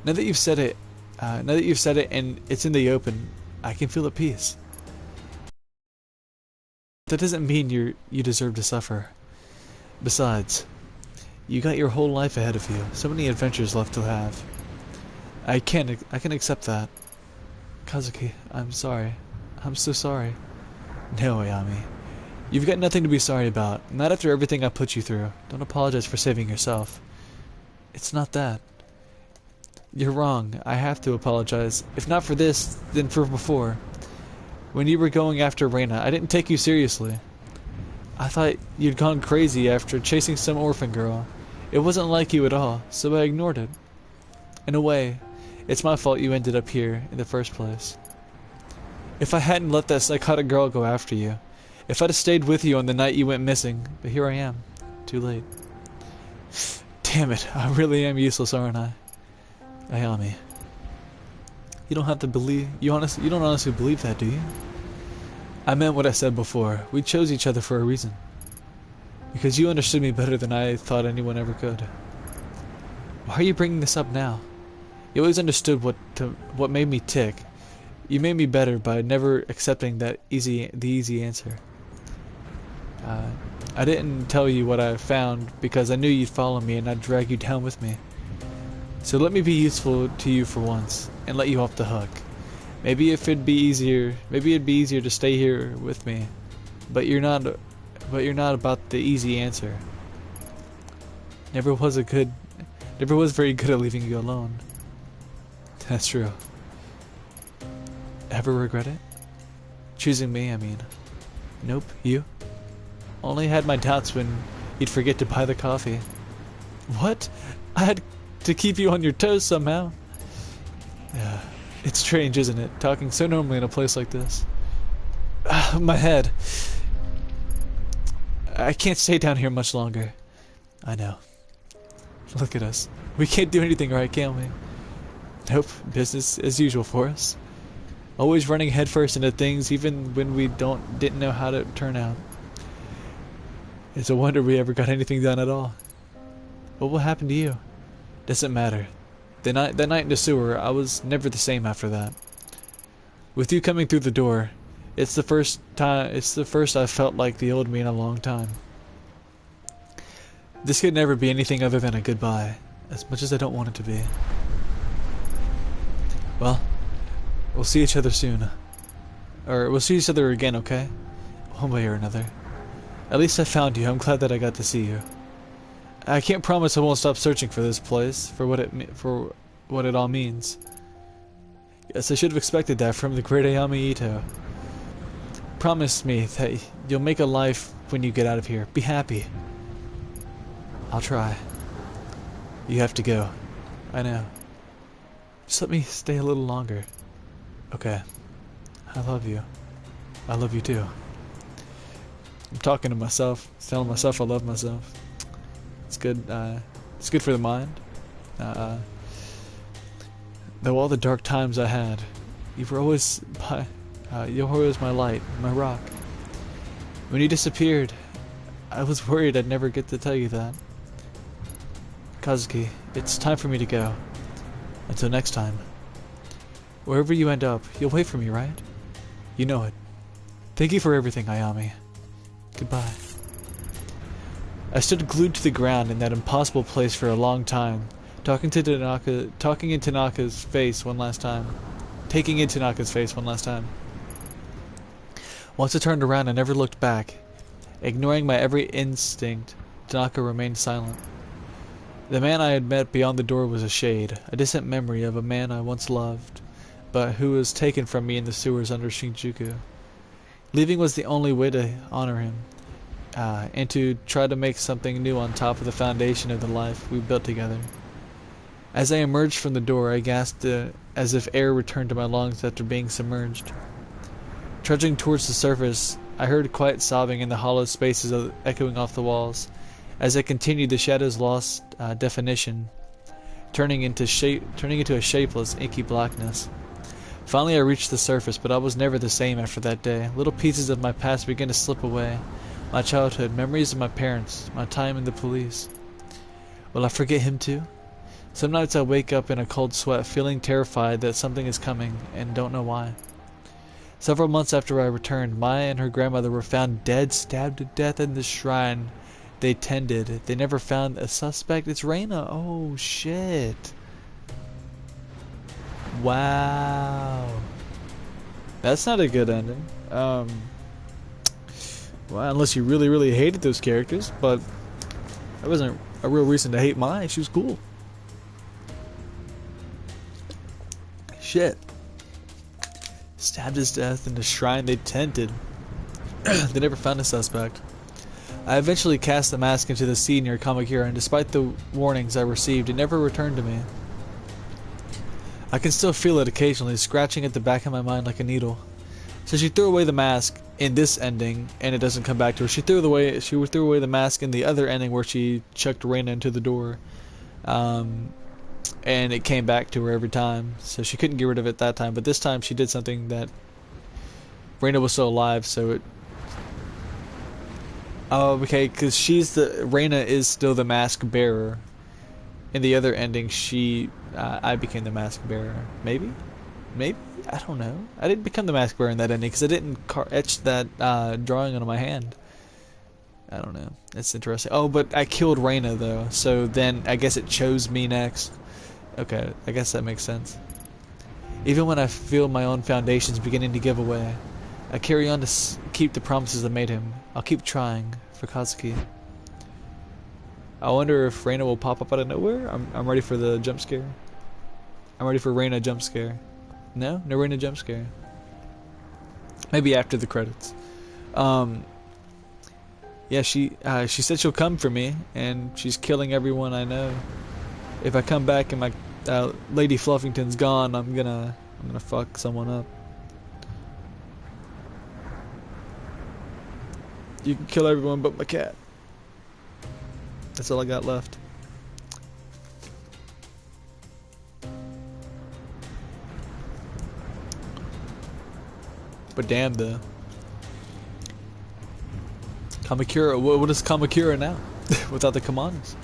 Speaker 1: Now that you've said it, and it's in the open, I can feel at peace. That doesn't mean you deserve to suffer. Besides, you got your whole life ahead of you. So many adventures left to have. I can accept that. Kazuki, I'm sorry. I'm so sorry. No, Ayami. You've got nothing to be sorry about. Not after everything I put you through. Don't apologize for saving yourself. It's not that. You're wrong. I have to apologize. If not for this, then for before. When you were going after Reina, I didn't take you seriously. I thought you'd gone crazy after chasing some orphan girl. It wasn't like you at all, so I ignored it. In a way, it's my fault you ended up here in the first place. If I hadn't let that psychotic girl go after you, if I'd have stayed with you on the night you went missing, but here I am. Too late. Damn it, I really am useless, aren't I? Ayami. You don't have to believe, you don't honestly believe that, do you? I meant what I said before. We chose each other for a reason. Because you understood me better than I thought anyone ever could. Why are you bringing this up now? You always understood what made me tick. You made me better by never accepting the easy answer. I didn't tell you what I found because I knew you'd follow me and I'd drag you down with me. So let me be useful to you for once and let you off the hook. Maybe it'd be easier to stay here with me, but you're not about the easy answer. Never was a good Never was very good at leaving you alone. That's true. Ever regret it? Choosing me, I mean. Nope, you? Only had my doubts when you'd forget to buy the coffee. What? I had to keep you on your toes somehow. Yeah, it's strange, isn't it? Talking so normally in a place like this. My head. I can't stay down here much longer. I know. Look at us. We can't do anything right, can we? Nope, business as usual for us. Always running headfirst into things even when we didn't know how to turn out. It's a wonder we ever got anything done at all. What will happen to you? Doesn't matter. That night in the sewer, I was never the same after that. With you coming through the door, it's the first I felt like the old me in a long time. This could never be anything other than a goodbye, as much as I don't want it to be. Well, we'll see each other soon. Or we'll see each other again, okay? One way or another. At least I found you. I'm glad that I got to see you. I can't promise I won't stop searching for this place, for what it all means. Yes, I should have expected that from the great Ayami Ito. Promise me that you'll make a life when you get out of here. Be happy. I'll try. You have to go. I know. Just let me stay a little longer. Okay. I love you. I love you too. I'm talking to myself, telling myself I love myself. It's good. It's good for the mind. Though all the dark times I had, you were always my light, my rock. When you disappeared, I was worried I'd never get to tell you that. Kazuki, it's time for me to go. Until next time. Wherever you end up, you'll wait for me, right? You know it. Thank you for everything, Ayami. Goodbye. I stood glued to the ground in that impossible place for a long time, taking in Tanaka's face one last time. Once I turned around, I never looked back. Ignoring my every instinct, Tanaka remained silent. The man I had met beyond the door was a shade, a distant memory of a man I once loved, but who was taken from me in the sewers under Shinjuku. Leaving was the only way to honor him, and to try to make something new on top of the foundation of the life we built together. As I emerged from the door, I gasped as if air returned to my lungs after being submerged. Trudging towards the surface, I heard quiet sobbing in the hollow spaces echoing off the walls. As I continued, the shadows lost definition, turning into a shapeless, inky blackness. Finally, I reached the surface, but I was never the same after that day. Little pieces of my past began to slip away. My childhood, memories of my parents, my time in the police. Will I forget him too? Some nights I wake up in a cold sweat, feeling terrified that something is coming, and don't know why. Several months after I returned, Maya and her grandmother were found dead, stabbed to death in the shrine they tended. They never found a suspect. It's Reina. Oh, shit. Wow. That's not a good ending. Well, unless you really, really hated those characters, but that wasn't a real reason to hate Maya. She was cool. Shit. Stabbed his death in the shrine they tended. They never found a suspect. I eventually cast the mask into the sea near Kamakura, and despite the warnings I received, it never returned to me. I can still feel it occasionally, scratching at the back of my mind like a needle. So she threw away the mask in this ending, and it doesn't come back to her. She threw away the mask in the other ending where she chucked Reina into the door. And it came back to her every time. So she couldn't get rid of it that time, but this time she did something that Reina was still alive, so it... Oh, okay, because Reina is still the mask bearer. In the other ending, I became the mask bearer. Maybe? I don't know. I didn't become the mask bearer in that ending because I didn't etch that drawing onto my hand. I don't know. That's interesting. Oh, but I killed Reina though, so then I guess it chose me next. Okay, I guess that makes sense. Even when I feel my own foundations beginning to give away, I carry on to keep the promises I made him. I'll keep trying for Kazuki. I wonder if Reina will pop up out of nowhere. I'm ready for the jump scare. I'm ready for Reina jump scare. No? No Reina jump scare. Maybe after the credits. Yeah, she said she'll come for me, and she's killing everyone I know. If I come back and my Lady Fluffington's gone, I'm gonna fuck someone up. You can kill everyone but my cat. That's all I got left. But damn though. Kamakura, what is Kamakura now? Without the commandos.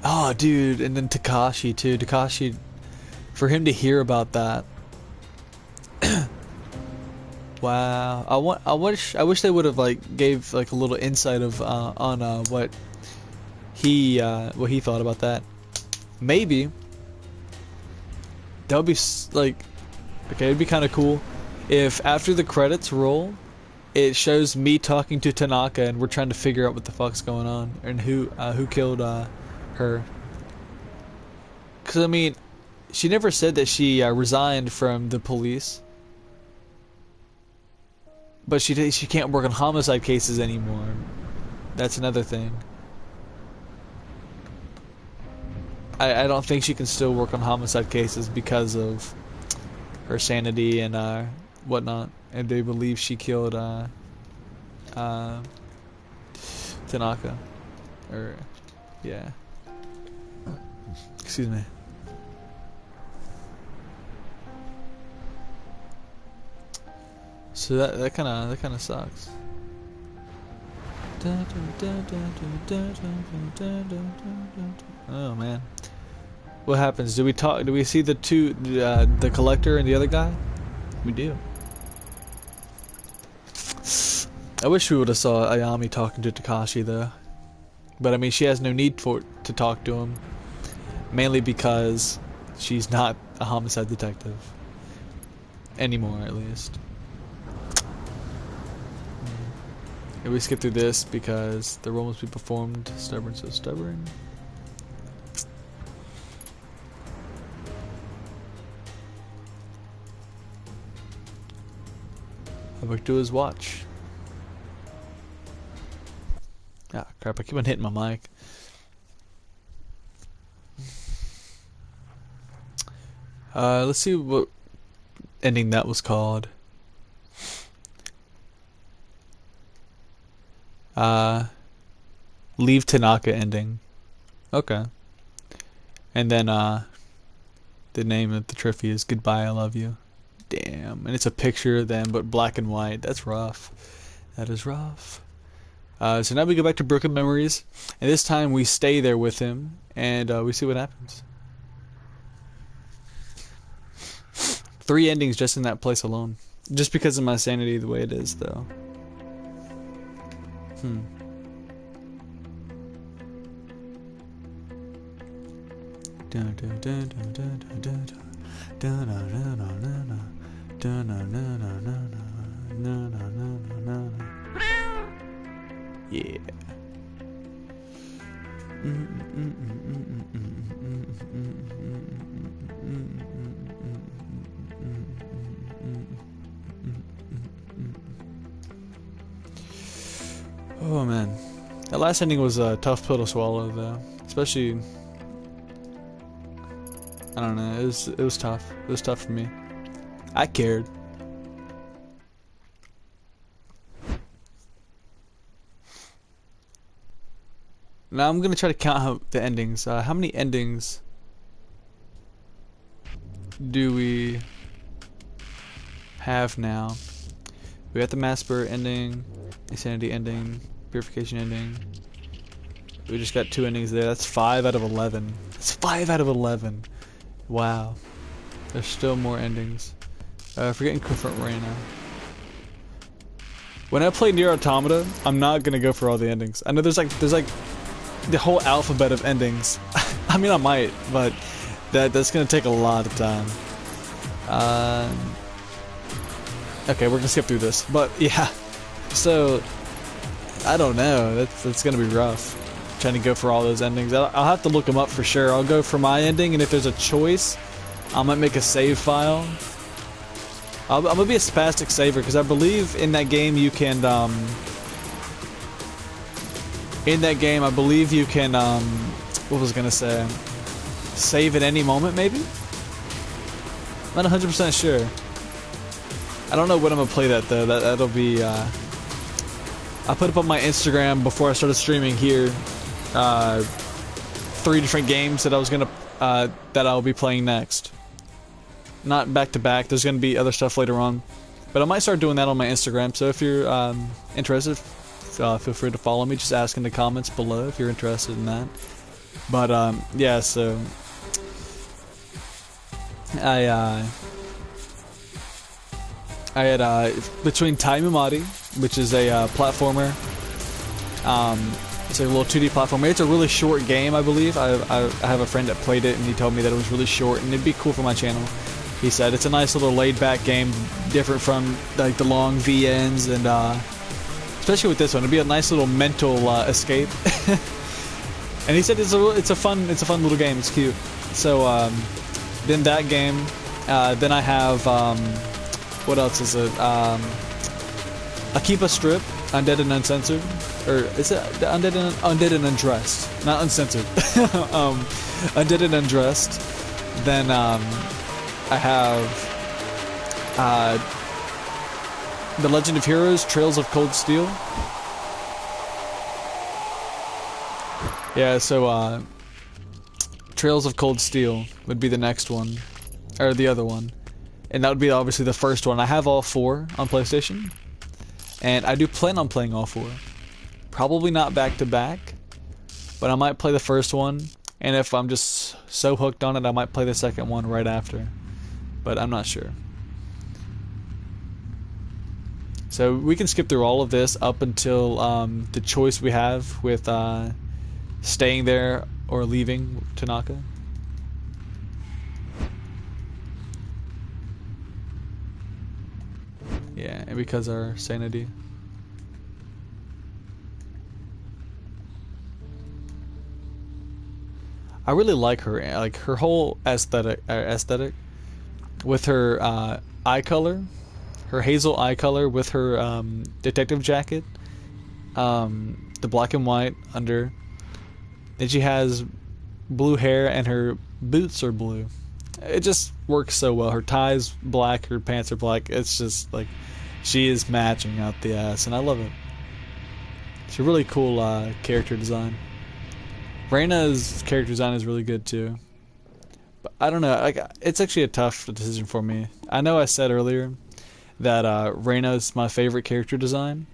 Speaker 1: Oh dude, and then Takashi too. Takashi, for him to hear about that. Wow. I wish they would have like gave like a little insight of on what he thought about that. Maybe that would be like, okay, it'd be kind of cool if after the credits roll, it shows me talking to Tanaka and we're trying to figure out what the fuck's going on and who killed her. Cause I mean, she never said that she resigned from the police, but she can't work on homicide cases anymore. That's another thing. I don't think she can still work on homicide cases because of her sanity and whatnot, and they believe she killed Tanaka, or yeah. Excuse me. So that kind of sucks. Oh man, what happens? Do we see the two, the collector and the other guy? We do. I wish we would have saw Ayami talking to Takashi though, but I mean she has no need to talk to him, mainly because she's not a homicide detective anymore, at least. And we skip through this because the role must be performed. Stubborn, so stubborn. I'll back to his watch. Ah, crap, I keep on hitting my mic. Let's see what ending that was called. Leave Tanaka ending. Okay. And then the name of the trophy is Goodbye, I Love You. Damn. And it's a picture of them, but black and white. That's rough. That is rough. So now we go back to Broken Memories, and this time we stay there with him, and we see what happens. 3 endings just in that place alone. Just because of my sanity the way it is, though. Yeah. Oh man, that last ending was a tough pill to swallow, though. Especially, I don't know. It was tough. It was tough for me. I cared. Now I'm gonna try to count the endings. How many endings do we have now? We got the Masper ending, Insanity ending, Purification ending. We just got 2 endings there. That's 5 out of 11. That's 5 out of 11. Wow. There's still more endings. Forgetting Confront Reina. When I play Nier Automata, I'm not gonna go for all the endings. I know there's like the whole alphabet of endings. I mean, I might, but that's gonna take a lot of time. Okay, we're gonna skip through this, but yeah. So I don't know. That's gonna be rough. trying to go for all those endings. I'll have to look them up for sure. I'll go for my ending, and if there's a choice, I might make a save file. I'm gonna be a spastic saver because I believe in that game you can. In that game, I believe you can. What was I gonna say? Save at any moment, maybe. I'm not 100% sure. I don't know when I'm gonna play that though. That'll be. I put up on my Instagram before I started streaming here. 3 different games that I was gonna that I'll be playing next. Not back to back. There's gonna be other stuff later on, but I might start doing that on my Instagram. So if you're interested, feel free to follow me. Just ask in the comments below if you're interested in that. But yeah, so I had between Taimumari, which is a platformer. It's a little 2D platformer. It's a really short game, I believe. I have a friend that played it, and he told me that it was really short, and it'd be cool for my channel. He said it's a nice little laid-back game, different from like the long VNs, and especially with this one, it'd be a nice little mental escape. And he said it's a fun little game. It's cute. So then that game, then I have what else is it? Akiba Strip, Undead and Uncensored, or is it Undead and Undressed? Not Uncensored. Undead and Undressed. Then I have The Legend of Heroes: Trails of Cold Steel. Yeah, so Trails of Cold Steel would be the next one, or the other one, and that would be obviously the first one. I have all 4 on PlayStation, and I do plan on playing all 4. Probably not back to back, but I might play the first one, and if I'm just so hooked on it, I might play the second one right after, but I'm not sure. So we can skip through all of this up until the choice we have with staying there or leaving Tanaka. Yeah, and because our sanity. I really like her whole aesthetic with her eye color, her hazel eye color with her detective jacket, the black and white under. Then she has blue hair and her boots are blue. It just works so well. Her tie's black, her pants are black. It's just like she is matching out the ass, and I love it. It's a really cool character design. Reina's character design is really good too. But I don't know, like it's actually a tough decision for me. I know I said earlier that Reina is my favorite character design,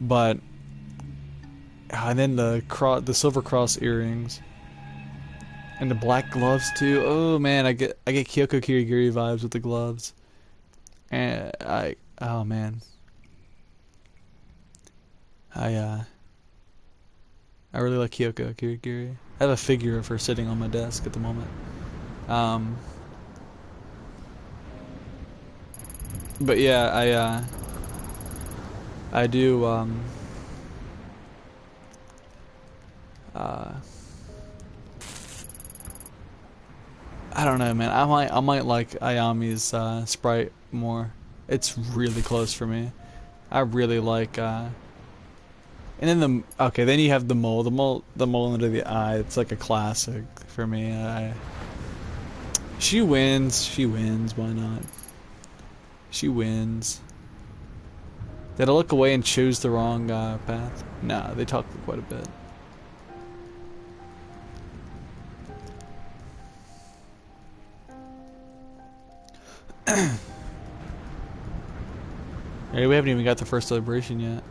Speaker 1: but and then the silver cross earrings and the black gloves too. Oh man, I get Kyoko Kirigiri vibes with the gloves. And oh man, I really like Kyoko Kirigiri. I have a figure of her sitting on my desk at the moment. But yeah, I do I don't know, man. I might like Ayami's sprite more. It's really close for me. I really like and then then you have the mole under the eye. It's like a classic for me. She wins. Why not? She wins. Did I look away and choose the wrong path? Nah, they talked quite a bit. Hey, we haven't even got the first celebration yet.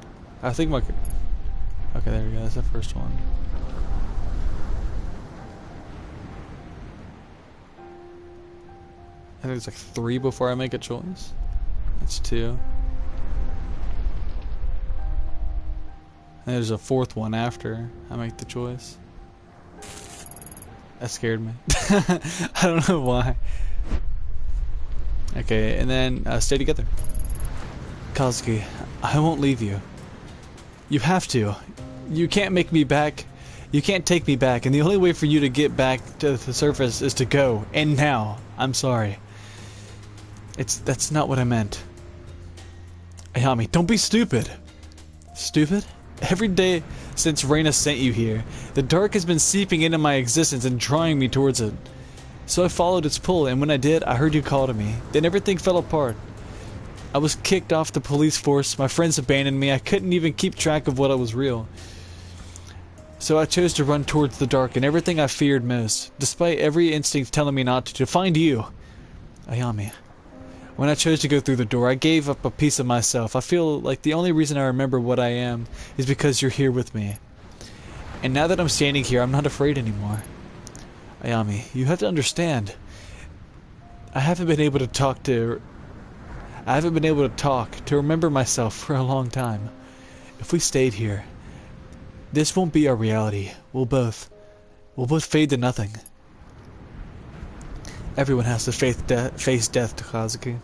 Speaker 1: I think my... Okay, there we go. That's the first one. I think it's like 3 before I make a choice. That's 2. And there's a 4th one after I make the choice. That scared me. I don't know why. Okay, and then stay together. Kazuki, I won't leave you. You have to. You can't make me back. You can't take me back, and the only way for you to get back to the surface is to go. And now. I'm sorry. That's not what I meant. Ayami, don't be stupid. Stupid? Every day since Reina sent you here, the dark has been seeping into my existence and drawing me towards it. So I followed its pull, and when I did, I heard you call to me. Then everything fell apart. I was kicked off the police force, my friends abandoned me, I couldn't even keep track of what was real. So I chose to run towards the dark and everything I feared most, despite every instinct telling me not to find you. Ayami. When I chose to go through the door, I gave up a piece of myself. I feel like the only reason I remember what I am is because you're here with me. And now that I'm standing here, I'm not afraid anymore. Ayami, you have to understand. I haven't been able to talk to remember myself for a long time. If we stayed here, this won't be our reality. We'll both fade to nothing. Everyone has to face death, Takazuki.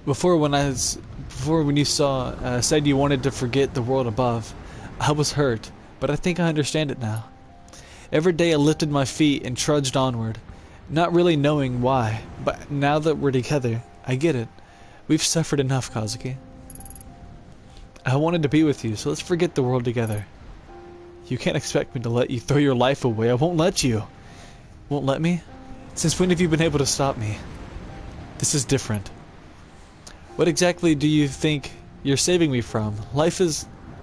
Speaker 1: Before when you said you wanted to forget the world above, I was hurt, but I think I understand it now. Every day I lifted my feet and trudged onward, not really knowing why, but now that we're together, I get it. We've suffered enough, Kazuki. I wanted to be with you, so let's forget the world together. You can't expect me to let you throw your life away. I won't let you. Won't let me? Since when have you been able to stop me? This is different. What exactly do you think you're saving me from?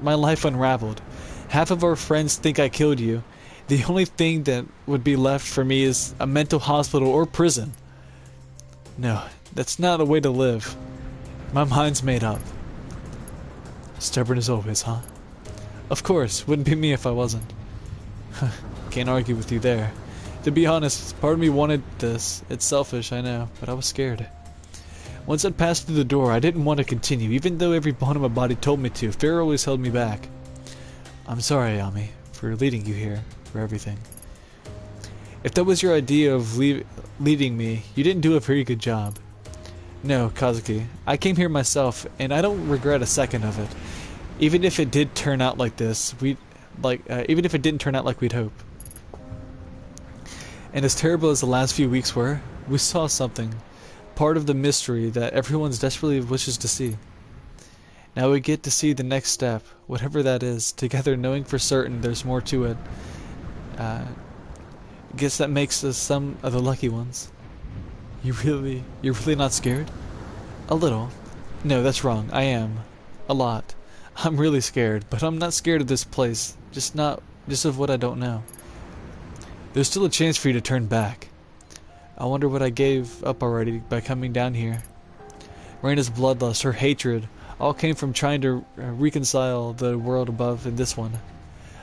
Speaker 1: My life unraveled. Half of our friends think I killed you. The only thing that would be left for me is a mental hospital or prison. No, that's not a way to live. My mind's made up. Stubborn as always, huh? Of course, wouldn't be me if I wasn't. Can't argue with you there. To be honest, part of me wanted this. It's selfish, I know, but I was scared. Once I'd passed through the door, I didn't want to continue, even though every bone in my body told me to. Fear always held me back. I'm sorry, Ayami, for leading you here, for everything. If that was your idea of leading me, you didn't do a very good job. No, Kazuki, I came here myself, and I don't regret a second of it. Even if it did turn out like this, even if it didn't turn out like we'd hoped. And as terrible as the last few weeks were, we saw something. Part of the mystery that everyone desperately wishes to see. Now we get to see the next step, whatever that is, together knowing for certain there's more to it. Guess that makes us some of the lucky ones. You're really not scared? A little. No, that's wrong. I am. A lot. I'm really scared, but I'm not scared of this place. Just of what I don't know. There's still a chance for you to turn back. I wonder what I gave up already by coming down here. Reina's bloodlust, her hatred, all came from trying to reconcile the world above and this one.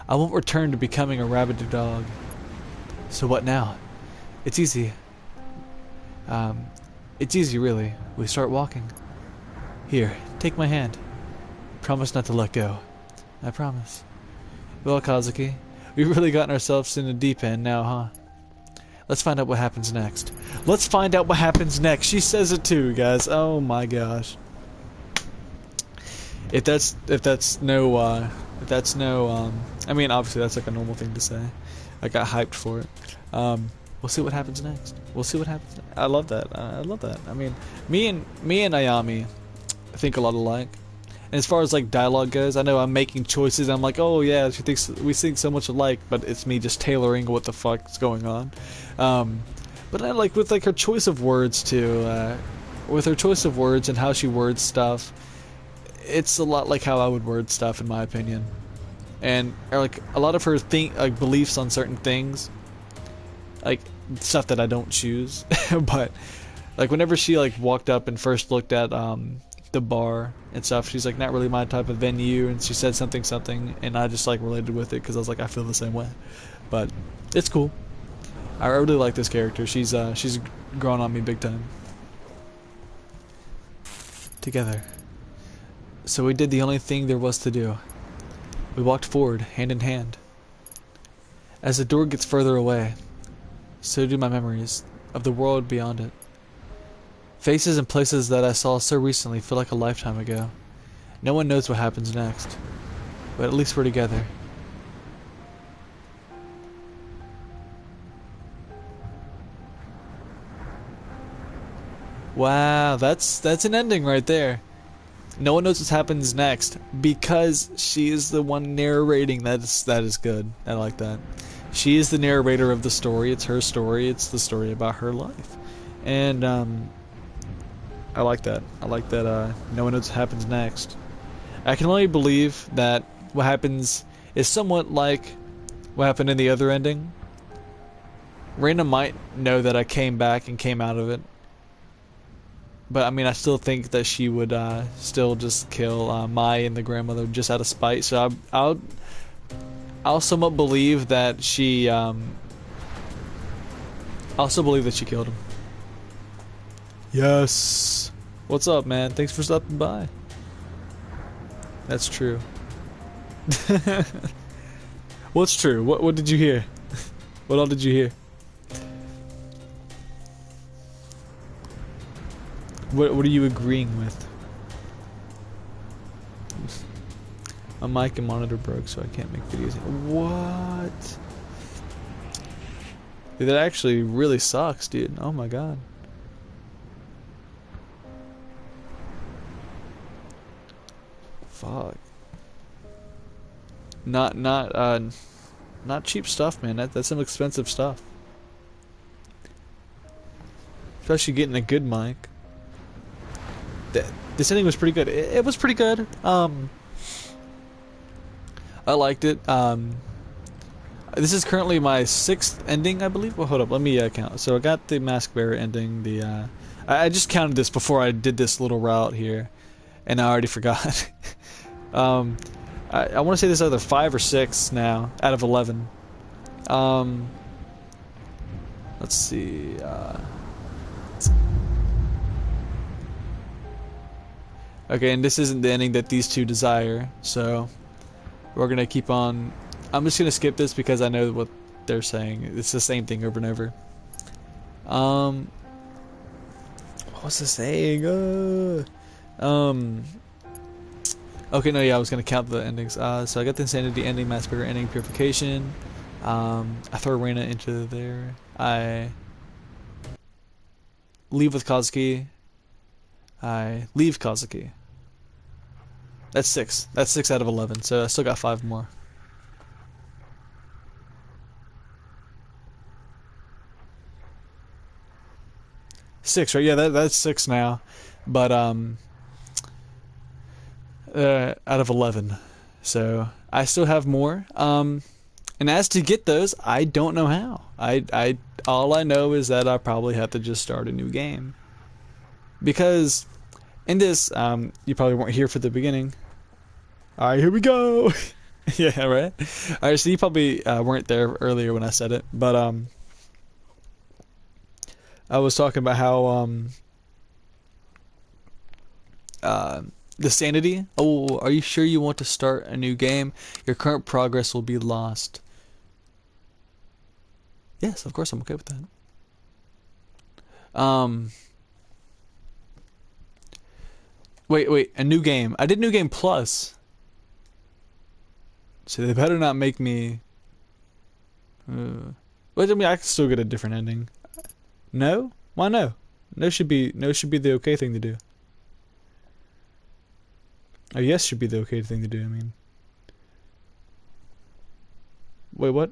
Speaker 1: I won't return to becoming a rabid dog. So what now? It's easy. It's easy, really. We start walking. Here, take my hand. Promise not to let go. I promise. Well, Kazuki, we've really gotten ourselves in the deep end now, huh? Let's find out what happens next. Let's find out what happens next. She says it too, guys. Oh my gosh. If that's no, I mean, obviously that's like a normal thing to say. I got hyped for it. We'll see what happens next. We'll see what happens next. I love that. I love that. I mean, me and Ayami think a lot alike. And as far as like dialogue goes, I know I'm making choices. I'm like, oh yeah, we think so much alike, but it's me just tailoring what the fuck's going on. But I like with like her choice of words too. With her choice of words and how she words stuff, it's a lot like how I would word stuff in my opinion. And like a lot of her beliefs on certain things, like stuff that I don't choose. But like whenever she like walked up and first looked at the bar and stuff, she's like not really my type of venue, and she said something, and I just like related with it because I was like I feel the same way. But it's cool. I really like this character. She's grown on me big time. Together. So we did the only thing there was to do. We walked forward, hand in hand. As the door gets further away, so do my memories of the world beyond it. Faces and places that I saw so recently feel like a lifetime ago. No one knows what happens next. But at least we're together. Wow, that's an ending right there. No one knows what happens next because she is the one narrating. That is good. I like that. She is the narrator of the story. It's her story. It's the story about her life, and I like that. I like that. No one knows what happens next. I can only believe that what happens is somewhat like what happened in the other ending. Raina might know that I came back and came out of it. But I mean, I still think that she would still just kill Mai and the grandmother just out of spite. So I'll somewhat believe that she. I also believe that she killed him. Yes. What's up, man? Thanks for stopping by. That's true. What's true? What did you hear? What all did you hear? What are you agreeing with? My mic and monitor broke, so I can't make videos. What? Dude, that actually really sucks, dude. Oh my god. Fuck. Not cheap stuff, man. That's some expensive stuff. Especially getting a good mic. This ending was pretty good. It was pretty good. I liked it. This is currently my 6th ending, I believe. Well, hold up, let me count. So I got the Mask Bearer ending. I just counted this before I did this little route here, and I already forgot. I want to say there's either 5 or 6 now out of 11. Let's see. Okay, and this isn't the ending that these two desire, so we're gonna keep on. I'm just gonna skip this because I know what they're saying. It's the same thing over and over. What was the saying? Okay, no, yeah, I was gonna count the endings. So I got the Insanity ending, Mask Bearer ending, Purification. I throw Reina into there. I leave with Kazuki. I leave Kazuki. That's 6. That's 6 out of 11. So I still got 5 more. Six, right? Yeah, that's 6 now. But out of 11. So I still have more. And as to get those, I don't know how. All I know is that I probably have to just start a new game. Because in this, you probably weren't here for the beginning. Alright, here we go! Yeah, right? Alright, so you probably weren't there earlier when I said it, but I was talking about how the sanity. Oh, are you sure you want to start a new game? Your current progress will be lost. Yes, of course I'm okay with that. Wait, a new game. I did New Game Plus. So they better not make me... But I mean, I can still get a different ending. No? Why no? No should be the okay thing to do. Oh, yes should be the okay thing to do, I mean. Wait, what?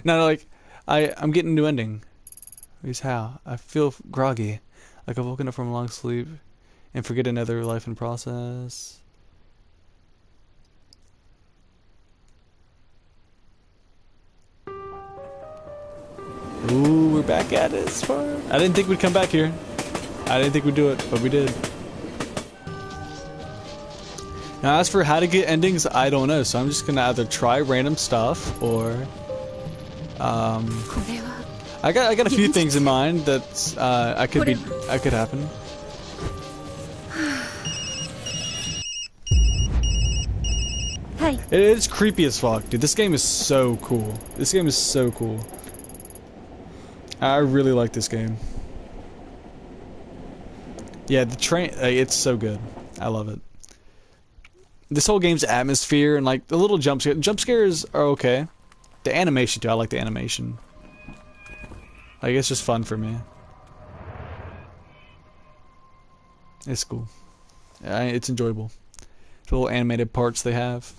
Speaker 1: No, like, I'm getting a new ending. At least how? I feel groggy. Like I've woken up from a long sleep and forget another life in process. Ooh, we're back at it. It's fun. I didn't think we'd come back here. I didn't think we'd do it, but we did. Now, as for how to get endings, I don't know. So I'm just gonna either try random stuff or, I got a few things in mind that I could happen. It is creepy as fuck, dude. This game is so cool. This game is so cool. I really like this game. Yeah, the train, it's so good. I love it. this whole game's atmosphere and like the little jump scares are okay. The animation too, I like the animation. Like it's just fun for me. It's cool. It's enjoyable. The little animated parts they have.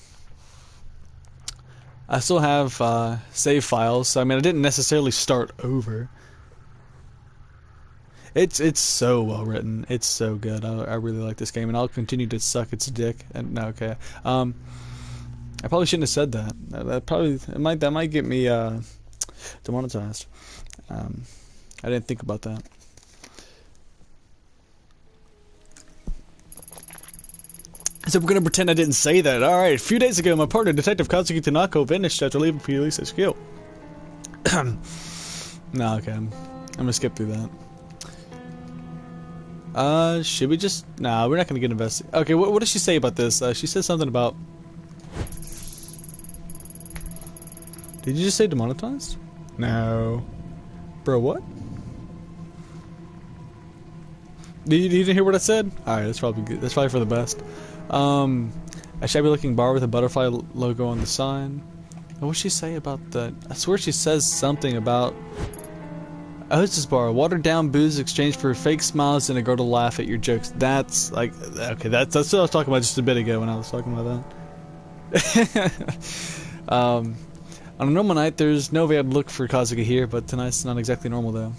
Speaker 1: I still have save files, so I mean I didn't necessarily start over. It's so well written. It's so good. I really like this game, and I'll continue to suck its dick. And no, okay. I probably shouldn't have said that. That might get me demonetized. I didn't think about that. So we're gonna pretend I didn't say that. All right. A few days ago, my partner, Detective Kazuki Tanaka, vanished after leaving police at skill. No, okay. I'm gonna skip through that. Should we just... Nah, we're not gonna get invested. Okay, what does she say about this? She said something about... Did you just say demonetized? No. Bro, what? You didn't hear what I said? Alright, that's probably good. That's probably for the best. A shabby looking bar with a butterfly logo on the sign. What would she say about that? I swear she says something about... A hostess bar, watered down booze exchanged for fake smiles and a girl to laugh at your jokes. That's like, okay, that's what I was talking about just a bit ago when I was talking about that. On a normal night, there's no way I'd look for Kazuki here, but tonight's not exactly normal though.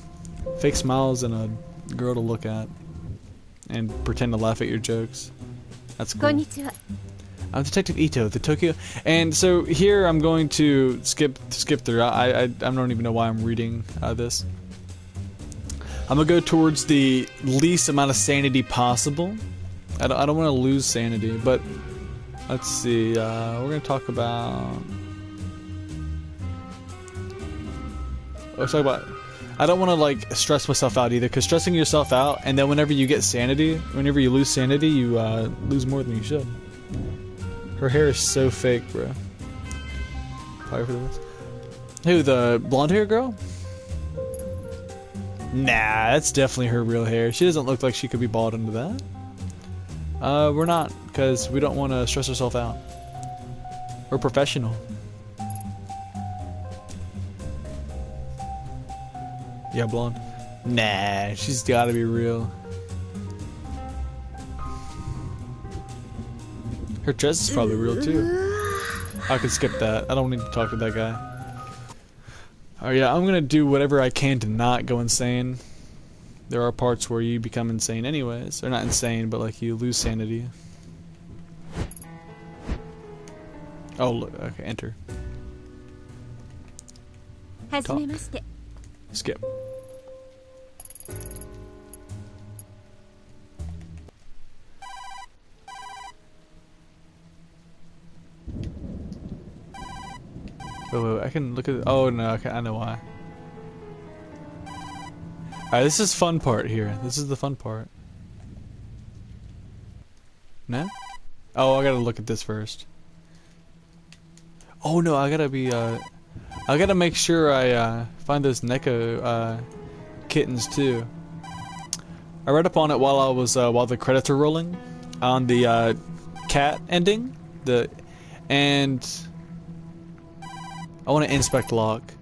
Speaker 1: Fake smiles and a girl to look at and pretend to laugh at your jokes. That's cool.
Speaker 2: Konnichiwa.
Speaker 1: I'm Detective Ito, the Tokyo, and so here I'm going to skip through. I don't even know why I'm reading this. I'm gonna go towards the least amount of sanity possible. I don't want to lose sanity, but let's see. We're gonna talk about. Let's talk about. I don't want to like stress myself out either, because stressing yourself out, and then whenever you get sanity, whenever you lose sanity, you lose more than you should. Her hair is so fake, bro. Probably for the best. Who, the blonde hair girl? Nah, that's definitely her real hair. She doesn't look like she could be bald into that. We're not, because we don't want to stress ourselves out. We're professional. Yeah, blonde. Nah, she's gotta be real. Her dress is probably real too. I could skip that. I don't need to talk to that guy. Oh yeah, I'm gonna do whatever I can to not go insane. There are parts where you become insane anyways. Or not insane, but like you lose sanity. Oh, look. Okay, enter.
Speaker 2: Hajimemashite.
Speaker 1: Skip. Oh, wait, I can look at. Oh no, okay, I know why. Alright, this is fun part here. This is the fun part. No? Oh, I gotta look at this first. Oh no, I gotta be. I gotta make sure I find those Neko kittens too. I read up on it while I was while the credits were rolling on the cat ending. And I want to inspect lock.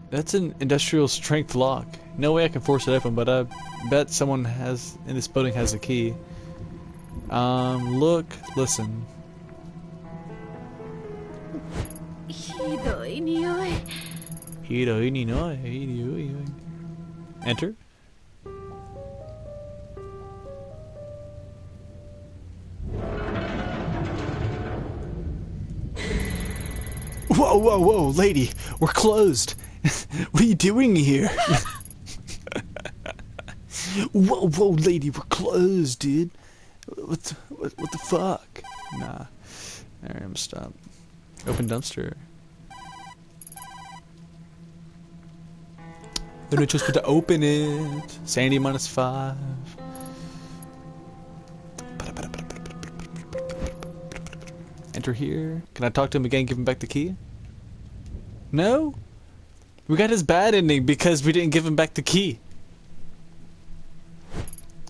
Speaker 1: That's an industrial strength lock. No way I can force it open, but I bet someone has in this building has a key. Look, listen.
Speaker 2: Hidoi nioi.
Speaker 1: Hidoi nioi. Enter. Whoa, whoa, whoa, lady, we're closed. What are you doing here? Whoa, whoa, lady, we're closed, dude. What the fuck? Nah. Alright, I'm gonna stop. Open dumpster. There's no choice but to open it. Sandy -5. Enter here. Can I talk to him again, give him back the key? No? We got his bad ending because we didn't give him back the key.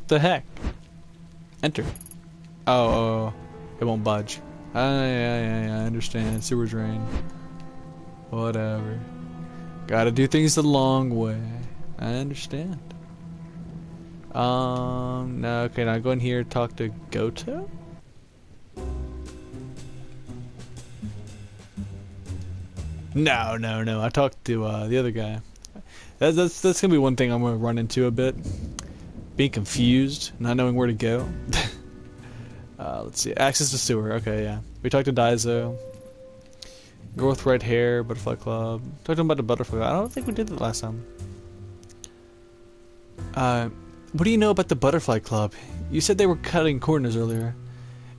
Speaker 1: The heck? Enter. Oh, it won't budge. I understand. Sewer drain. Whatever. Gotta do things the long way. I understand. No, okay, now go in here, talk to Goto? No, I talked to, the other guy. That's gonna be one thing I'm gonna run into a bit. Being confused, not knowing where to go. Let's see, access to sewer, okay, yeah. We talked to Daizo. Girl with red hair, Butterfly Club. Talked to him about the Butterfly Club. I don't think we did that last time. What do you know about the Butterfly Club? You said they were cutting corners earlier.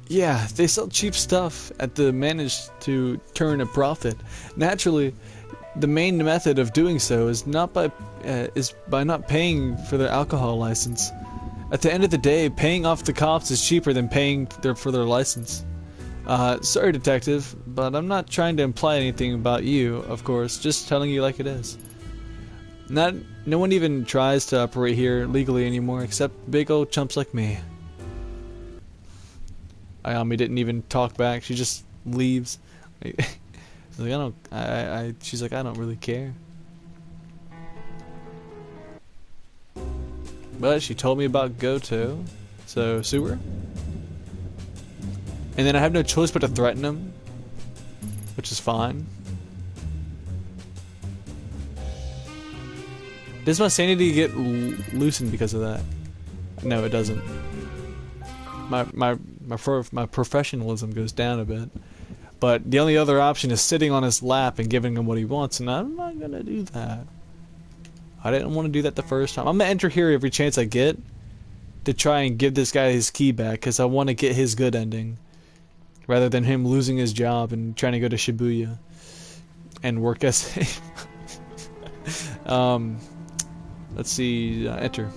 Speaker 1: Yeah, they sell cheap stuff at the manage to turn a profit. Naturally, the main method of doing so is by not paying for their alcohol license. At the end of the day, paying off the cops is cheaper than paying for their license. Sorry, detective, but I'm not trying to imply anything about you, of course, just telling you like it is. No one even tries to operate here legally anymore, except big old chumps like me. Ayami didn't even talk back, she just leaves. Like, she's like, I don't really care. But she told me about Goto, so sewer. And then I have no choice but to threaten him, which is fine. Does my sanity get loosened because of that? No, it doesn't. My professionalism goes down a bit. But the only other option is sitting on his lap and giving him what he wants, and I'm not gonna do that. I didn't want to do that the first time. I'm gonna enter here every chance I get to try and give this guy his key back, because I want to get his good ending. Rather than him losing his job and trying to go to Shibuya and work as a let's see, enter.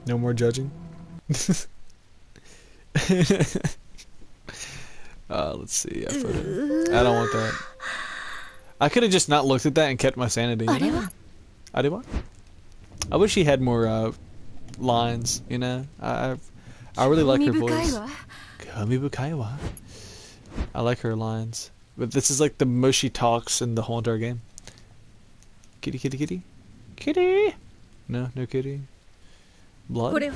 Speaker 1: No more judging. Let's see. I don't want that. I could have just not looked at that and kept my sanity. You know? I did what? I wish he had more lines. You know, I really like her voice. Kamibukaiwa. I like her lines, but this is like the most she talks in the whole entire game. Kitty, kitty, kitty, kitty. No, no kitty. Blood.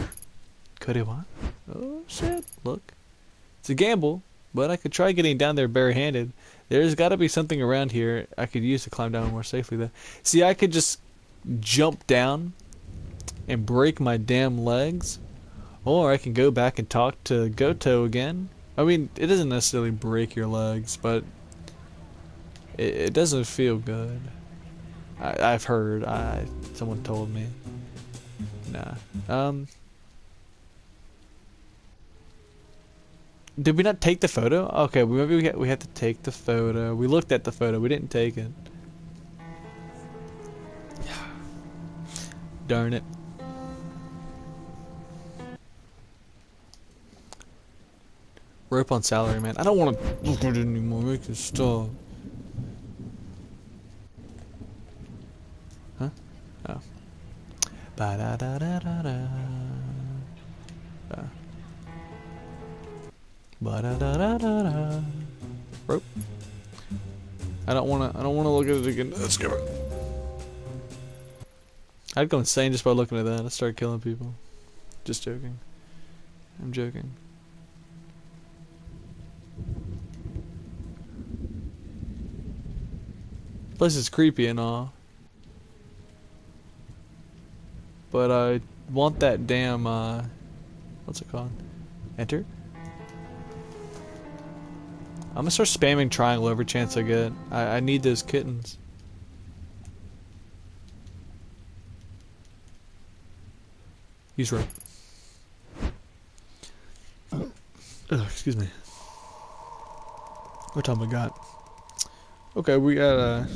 Speaker 1: Korewa. Oh shit! Look, it's a gamble, but I could try getting down there barehanded. There's got to be something around here I could use to climb down more safely. Though, see, I could just jump down and break my damn legs, or I can go back and talk to Goto again. I mean, it doesn't necessarily break your legs, but it doesn't feel good. I've heard. Someone told me. Nah. Did we not take the photo? Okay, maybe we had to take the photo. We looked at the photo. We didn't take it. Darn it. Rope on salary, man. I don't want to look at it anymore. Make it stop. Huh? Oh. Ba da da da da da. Ba da da da da da. Rope. I don't wanna look at it again. Let's give it. I'd go insane just by looking at that. I'd start killing people. Just joking. I'm joking. Place is creepy and all. But I want that damn, what's it called? Enter? I'm gonna start spamming triangle every chance I get. I need those kittens. Use rope. Excuse me. What time we got? Okay, we got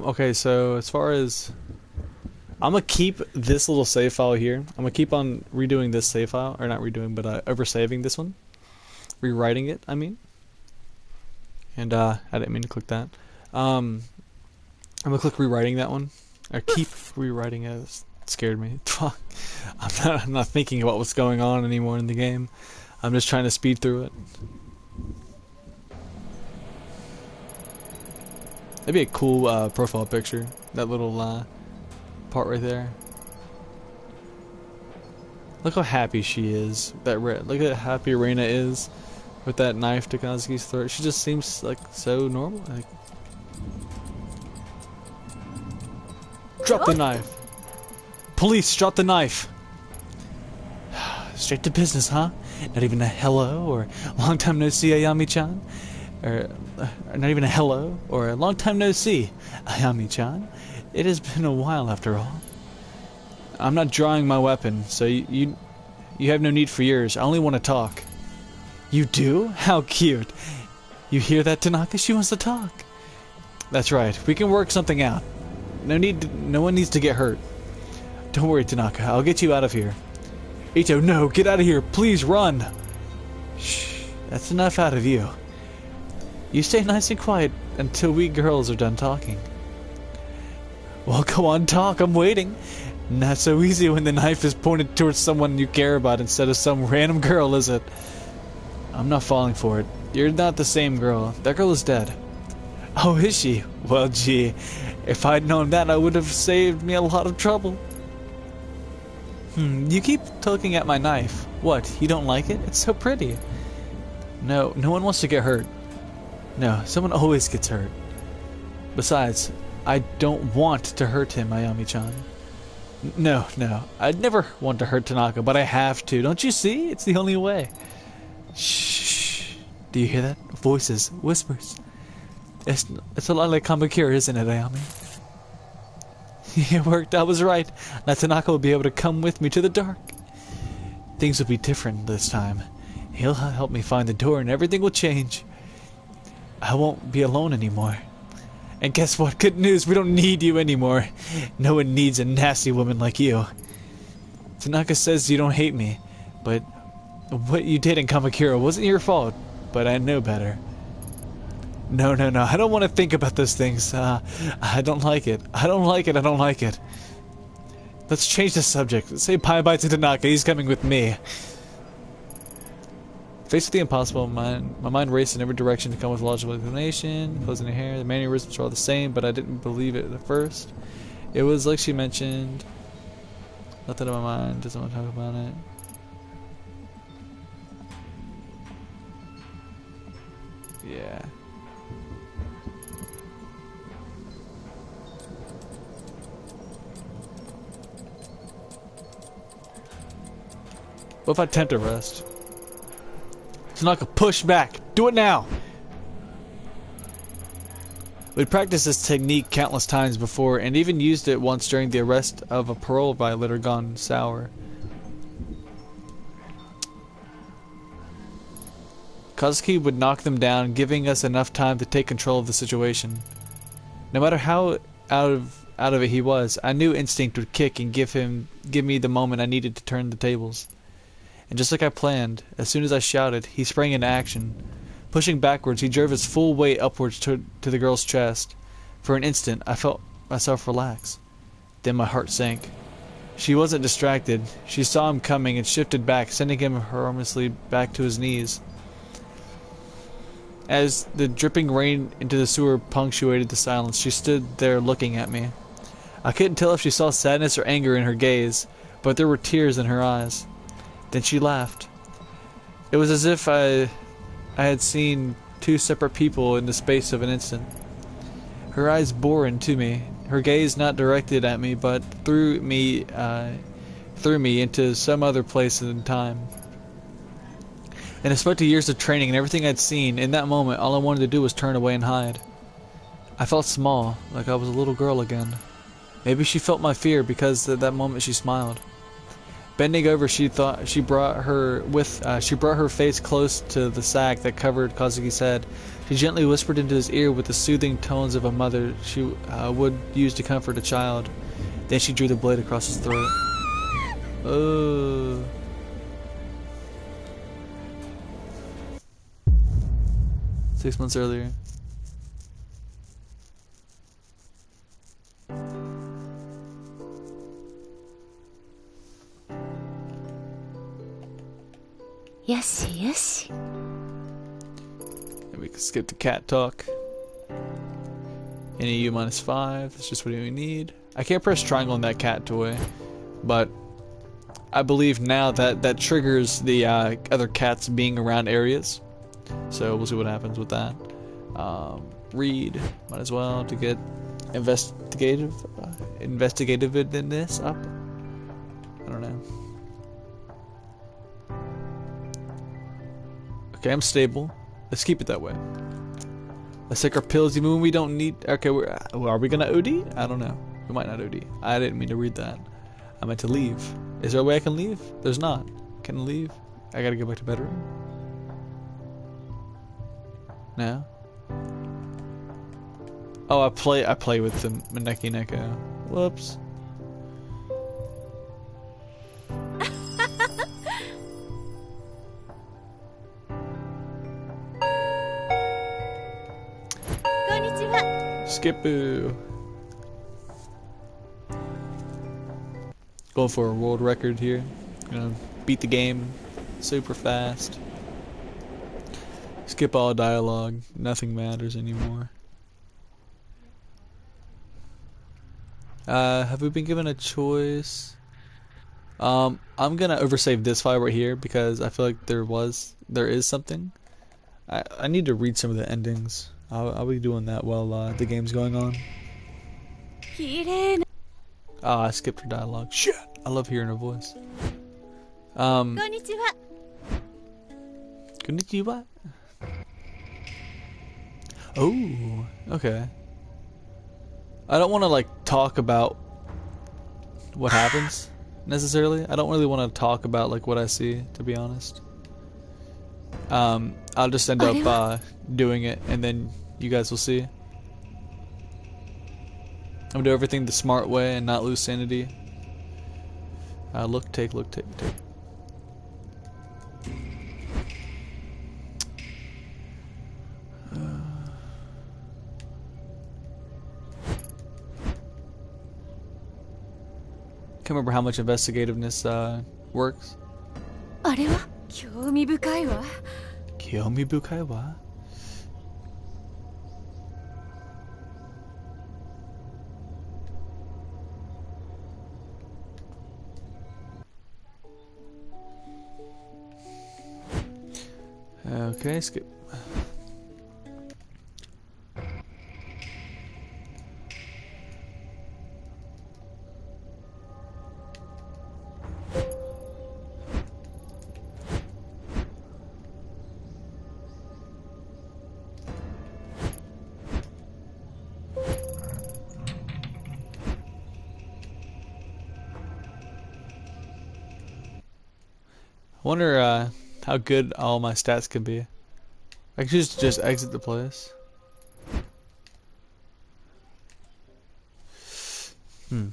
Speaker 1: okay, so as far as I'm gonna keep this little save file here. I'm gonna keep on redoing this save file, or not redoing, but oversaving this one, rewriting it. I mean, and I didn't mean to click that. I'm gonna click rewriting that one, or keep rewriting it. It scared me. Fuck. I'm not thinking about what's going on anymore in the game. I'm just trying to speed through it. That'd be a cool profile picture. That little part right there. Look how happy she is. Look at how happy Reina is with that knife to Kazuki's throat. She just seems like so normal. Like, drop the knife. Police, drop the knife. Straight to business, huh? Not even a hello or long time no see, Ayami-chan. Or not even a hello or a long time no see, Ayami-chan. It has been a while after all. I'm not drawing my weapon, so you have no need for yours. I only want to talk. You do? How cute. You hear that, Tanaka? She wants to talk. That's right. We can work something out. No one needs to get hurt. Don't worry, Tanaka. I'll get you out of here. Ito, no, get out of here. Please run. Shh. That's enough out of you. You stay nice and quiet until we girls are done talking. Well, go on, talk. I'm waiting. Not so easy when the knife is pointed towards someone you care about instead of some random girl, is it? I'm not falling for it. You're not the same girl. That girl is dead. Oh, is she? Well, gee. If I'd known that, I would have saved me a lot of trouble. You keep looking at my knife. What, you don't like it? It's so pretty. No one wants to get hurt. No, someone always gets hurt. Besides, I don't want to hurt him, Ayami-chan. No, I'd never want to hurt Tanaka, but I have to. Don't you see? It's the only way. Shh. Do you hear that? Voices, whispers. It's a lot like Kamakura, isn't it, Ayami? It worked. I was right. Now Tanaka will be able to come with me to the dark. Things will be different this time. He'll help me find the door and everything will change. I won't be alone anymore. And guess what? Good news, we don't need you anymore. No one needs a nasty woman like you. Tanaka says you don't hate me, but what you did in Kamakura wasn't your fault, but I know better. No, I don't want to think about those things. I don't like it. I don't like it. Let's change the subject. Say bye-bye to Tanaka. He's coming with me. Faced with the impossible, my mind raced in every direction to come with logical explanation. Closing her hair, the mannerisms were all the same, but I didn't believe it at first. It was like she mentioned. Nothing in my mind. Doesn't want to talk about it. Yeah. What if I attempt to rest? Tanaka, push back. Do it now. We practiced this technique countless times before, and even used it once during the arrest of a parole violator gone sour. Kazuki would knock them down, giving us enough time to take control of the situation. No matter how out of it he was, I knew instinct would kick and give me the moment I needed to turn the tables. And just like I planned, as soon as I shouted, he sprang into action. Pushing backwards, he drove his full weight upwards to the girl's chest. For an instant, I felt myself relax. Then my heart sank. She wasn't distracted. She saw him coming and shifted back, sending him harmlessly back to his knees. As the dripping rain into the sewer punctuated the silence, she stood there looking at me. I couldn't tell if she saw sadness or anger in her gaze, but there were tears in her eyes. Then she laughed. It was as if I had seen two separate people in the space of an instant. Her eyes bored into me, her gaze not directed at me, but through me into some other place and time. And despite the years of training and everything I'd seen, in that moment, all I wanted to do was turn away and hide. I felt small, like I was a little girl again. Maybe she felt my fear because at that moment she smiled. Bending over, she brought her face close to the sack that covered Kazuki's head. She gently whispered into his ear with the soothing tones of a mother she would use to comfort a child. Then she drew the blade across his throat. Oh. 6 months earlier.
Speaker 2: Yoshi, yoshi.
Speaker 1: And we can skip the cat talk. NEU -5. That's just what we need. I can't press triangle on that cat toy, but I believe now that triggers the other cats being around areas. So we'll see what happens with that. Read, might as well to get investigative in this up. I don't know. Okay, I'm stable. Let's keep it that way. Let's take our pills even when we don't need. Okay, are we gonna OD? I don't know. We might not OD. I didn't mean to read that. I meant to leave. Is there a way I can leave? There's not. Can I leave? I gotta go back to bedroom. No. Oh, I play with the Maneki Neko. Whoops. Skipoo. Going for a world record here. Gonna beat the game super fast. Skip all dialogue. Nothing matters anymore. Have we been given a choice? I'm gonna oversave this file right here because I feel like there is something. I need to read some of the endings. I'll be doing that while the game's going on. I skipped her dialogue. Shit! I love hearing her voice.
Speaker 2: Konnichiwa.
Speaker 1: Konnichiwa. Oh, okay. I don't want to like talk about what happens necessarily. I don't really want to talk about like what I see, to be honest. I'll just end up doing it, and then you guys will see. I'm gonna do everything the smart way and not lose sanity. Look, take. Can't remember how much investigativeness works.
Speaker 2: あれは興味深いわ。
Speaker 1: 興味深いわ。Okay, skip. I wonder how good all my stats can be. I could just exit the place. And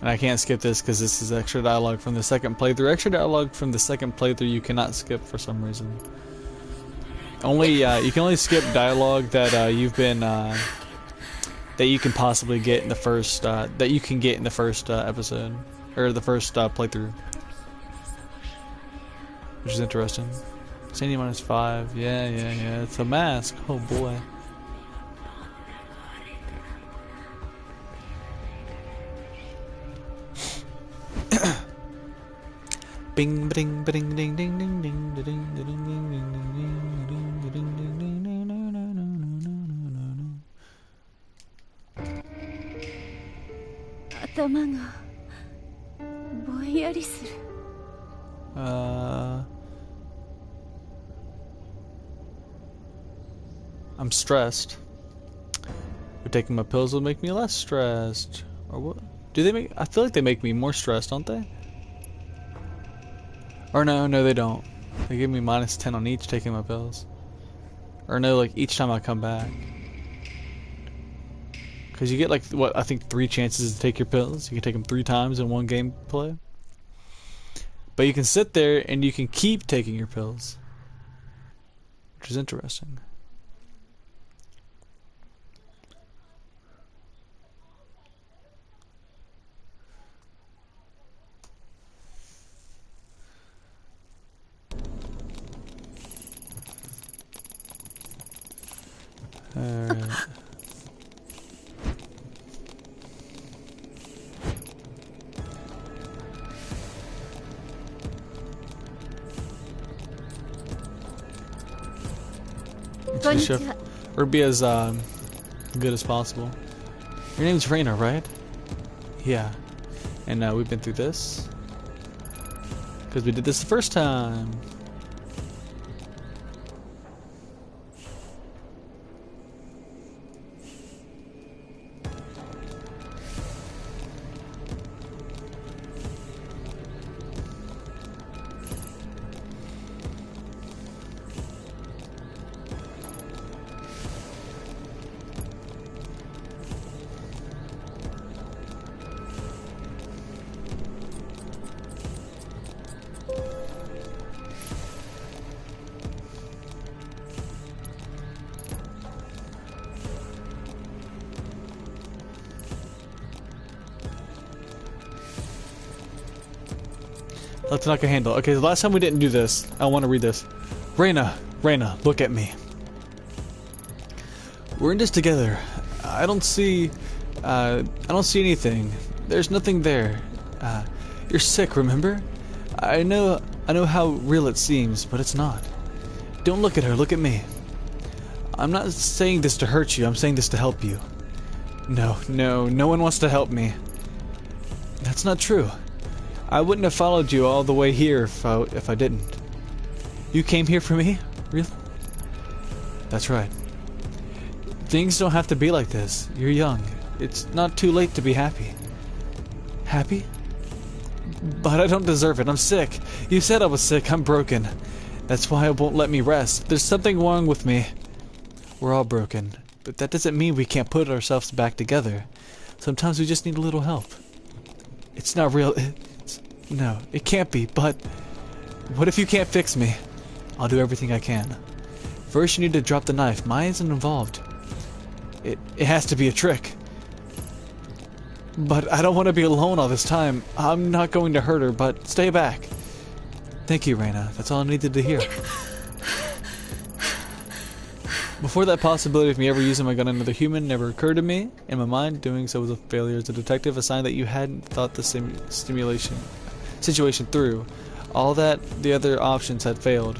Speaker 1: I can't skip this because this is extra dialogue from the second playthrough. Extra dialogue from the second playthrough you cannot skip for some reason. Only you can only skip dialogue that you've been that you can possibly get in the first episode or the first playthrough, which is interesting. Sandy -5. Yeah. It's a mask. Oh boy. Bing bing bing ding ding ding ding ding ding ding ding ding ding ding ding ding.
Speaker 2: 頭がぼんやりする。
Speaker 1: I'm stressed. But taking my pills will make me less stressed. Or what? Do they make? I feel like they make me more stressed, don't they? Or no, they don't. They give me -10 on each taking my pills. Or no, like each time I come back. Because you get like, what, I think 3 chances to take your pills. You can take them 3 times in one gameplay. But you can sit there and you can keep taking your pills. Which is interesting. Alright.
Speaker 2: Konnichiwa.
Speaker 1: Or be as good as possible. Your name's Reina, right? Yeah. And we've been through this. Because we did this the first time. Let's knock a handle. Okay, the last time we didn't do this. I want to read this. Reina, look at me. We're in this together. I don't see anything. There's nothing there. You're sick, remember? I know how real it seems, but it's not. Don't look at her, look at me. I'm not saying this to hurt you, I'm saying this to help you. No one wants to help me. That's not true. I wouldn't have followed you all the way here if I didn't. You came here for me? Really? That's right. Things don't have to be like this. You're young. It's not too late to be happy. Happy? But I don't deserve it. I'm sick. You said I was sick. I'm broken. That's why it won't let me rest. There's something wrong with me. We're all broken. But that doesn't mean we can't put ourselves back together. Sometimes we just need a little help. It's not real. No, it can't be, but what if you can't fix me? I'll do everything I can. First you need to drop the knife. Mine isn't involved. It has to be a trick. But I don't want to be alone all this time. I'm not going to hurt her, but stay back. Thank you, Reina. That's all I needed to hear. Before that possibility of me ever using my gun on another human never occurred to me, in my mind, doing so was a failure as a detective, a sign that you hadn't thought the situation through. All that the other options had failed.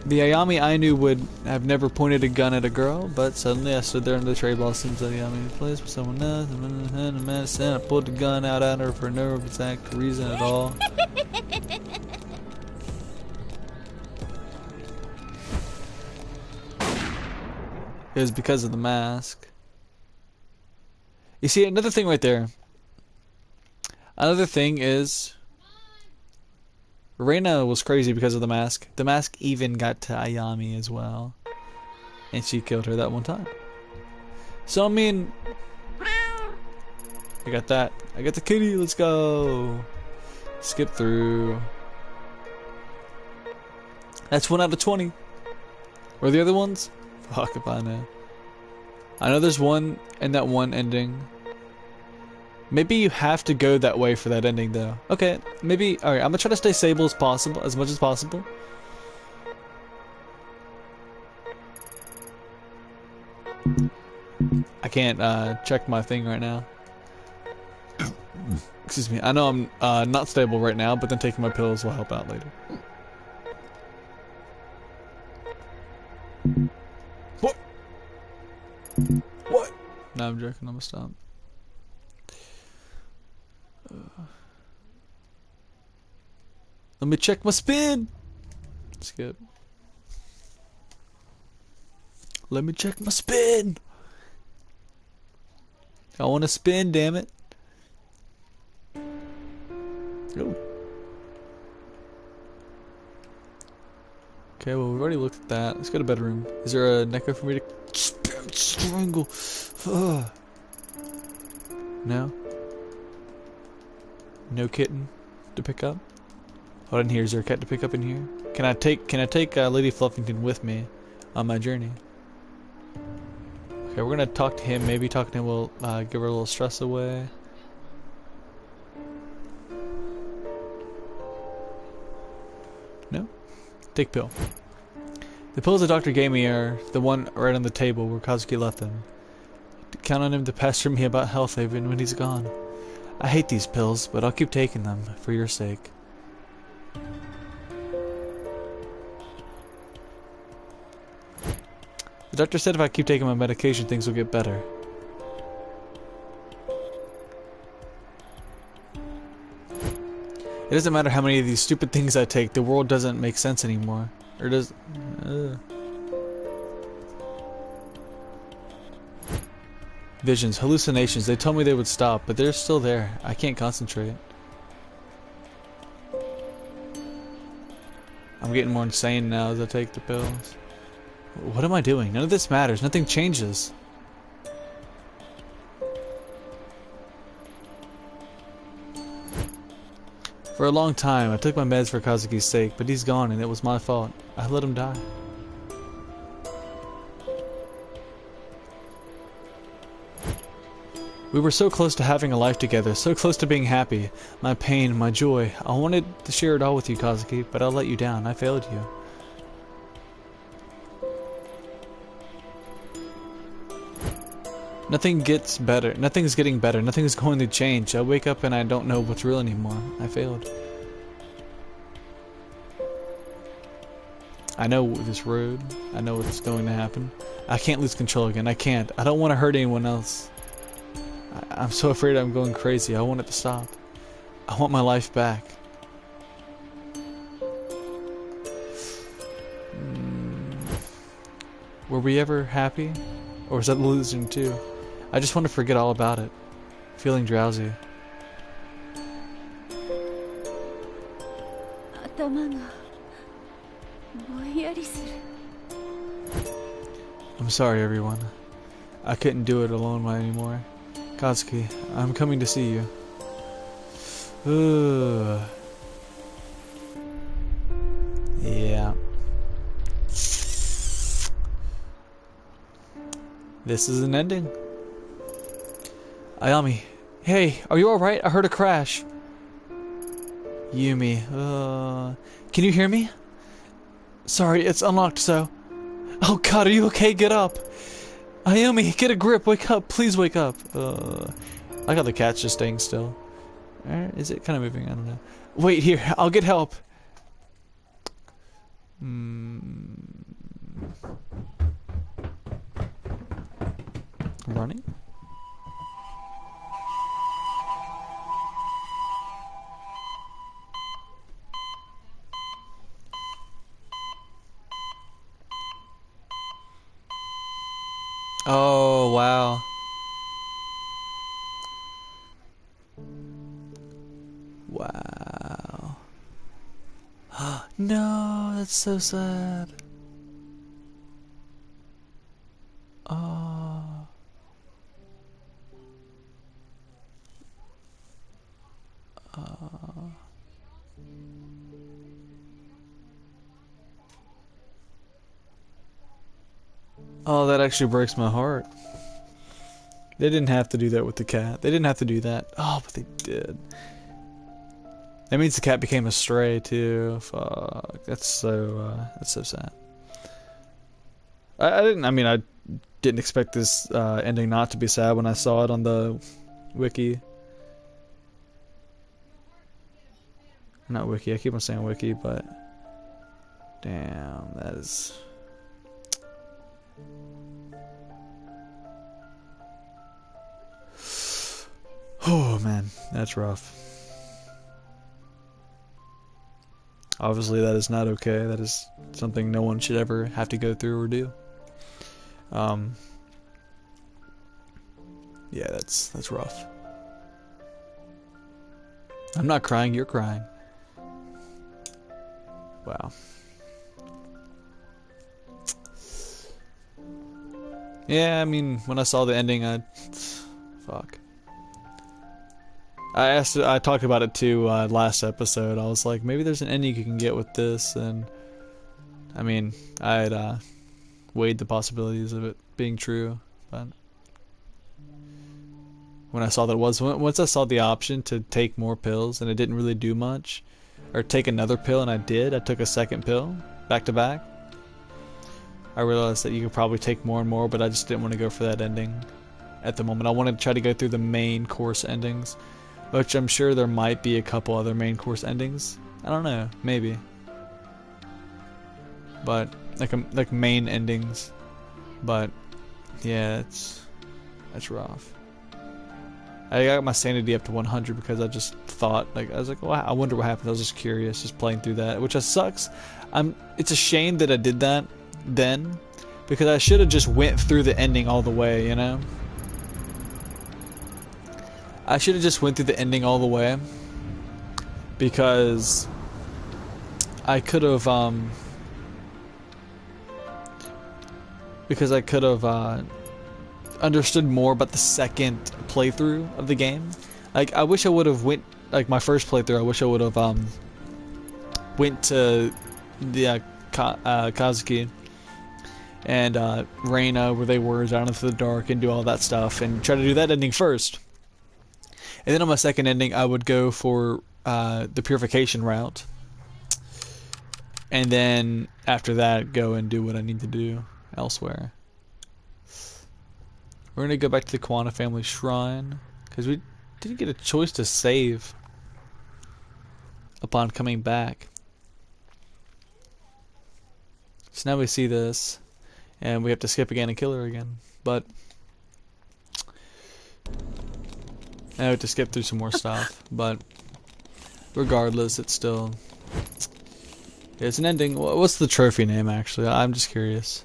Speaker 1: The Ayami I knew would have never pointed a gun at a girl, but suddenly I stood there under the cherry blossoms of the Ayami place with someone else, and I pulled the gun out at her for no exact reason at all. It was because of the mask. You see, another thing right there. Another thing is, Reina was crazy because of the mask. The mask even got to Ayami as well. And she killed her that one time. So, I mean, I got that. I got the kitty, let's go. Skip through. That's 1 out of 20. Where are the other ones? Fuck if I know. I know there's one in that one ending. Maybe you have to go that way for that ending though. Okay, maybe, alright, I'm gonna try to stay stable as possible, as much as possible. I can't check my thing right now. Excuse me, I know I'm not stable right now, but then taking my pills will help out later. What? What? No, I'm joking, I'm gonna stop. Let me check my spin. Skip. Let me check my spin. I want to spin, damn it. Ooh. Okay, well, we've already looked at that. Let's go to bedroom. Is there a Neko for me to strangle? Ugh. No? No kitten to pick up? Hold in here. Is there a cat to pick up in here? Can I take Lady Fluffington with me on my journey? Okay, we're gonna talk to him. Maybe talking to him will give her a little stress away. No? Take pill. The pills the doctor gave me are the one right on the table where Kazuki left them. Count on him to pester me about health even when he's gone. I hate these pills, but I'll keep taking them for your sake. The doctor said if I keep taking my medication, things will get better. It doesn't matter how many of these stupid things I take, the world doesn't make sense anymore. Or does... Visions, hallucinations, they told me they would stop, but they're still there. I can't concentrate. I'm getting more insane now as I take the pills. What am I doing? None of this matters. Nothing changes. For a long time, I took my meds for Kazuki's sake, but he's gone and it was my fault. I let him die. We were so close to having a life together, so close to being happy. My pain, my joy. I wanted to share it all with you, Kazuki, but I let you down. I failed you. Nothing gets better. Nothing's getting better. Nothing's going to change. I wake up and I don't know what's real anymore. I failed. I know this road. I know what's going to happen. I can't lose control again. I can't. I don't want to hurt anyone else. I'm so afraid I'm going crazy. I want it to stop. I want my life back. Were we ever happy? Or was that the illusion too? I just want to forget all about it. Feeling drowsy. I'm sorry, everyone. I couldn't do it alone anymore. Kazuki, I'm coming to see you. Ugh. Yeah. This is an ending. Ayami. Hey, are you alright? I heard a crash. Yumi. Can you hear me? Sorry, it's unlocked, so... Oh god, are you okay? Get up! Ayumi, get a grip! Wake up! Please wake up! I got the cat's just staying still. Is it kind of moving? I don't know. Wait, here. I'll get help. Running? Oh, wow. Wow. No, that's so sad. Oh. Oh, that actually breaks my heart. They didn't have to do that with the cat. They didn't have to do that. Oh, but they did. That means the cat became a stray too. Fuck. That's so sad. I didn't expect this ending not to be sad when I saw it on the wiki. Not wiki, I keep on saying wiki, but damn, that is... Oh man, that's rough. Obviously that is not okay. That is something no one should ever have to go through or do. Yeah, that's rough. I'm not crying, you're crying. Wow. Yeah, I mean, when I saw the ending, fuck. I talked about it too last episode. I was like, maybe there's an ending you can get with this, and I mean, I had weighed the possibilities of it being true, but when I saw that it was, once I saw the option to take more pills and it didn't really do much, or take another pill, and I took a second pill back to back. I realized that you could probably take more and more, but I just didn't want to go for that ending at the moment. I wanted to try to go through the main course endings, which I'm sure there might be a couple other main course endings. I don't know, maybe. But like main endings. But yeah, that's rough. I got my sanity up to 100 because I just thought, like, I was like, well, I wonder what happens. I was just curious, just playing through that, which sucks. It's a shame that I did that then, because I should have just went through the ending all the way, you know? I should have just went through the ending all the way, because I could have, understood more about the second playthrough of the game. Like, I wish I would have went, like, my first playthrough, I wish I would have, went to the, Kazuki and, Reina, where they were, down into the dark, and do all that stuff, and try to do that ending first. And then on my second ending, I would go for, the purification route. And then, after that, go and do what I need to do elsewhere. We're gonna go back to the Quanta family shrine, because we didn't get a choice to save upon coming back. So now we see this, and we have to skip again and kill her again. But I have to skip through some more stuff. But regardless, it's still, it's an ending. What's the trophy name, actually? I'm just curious.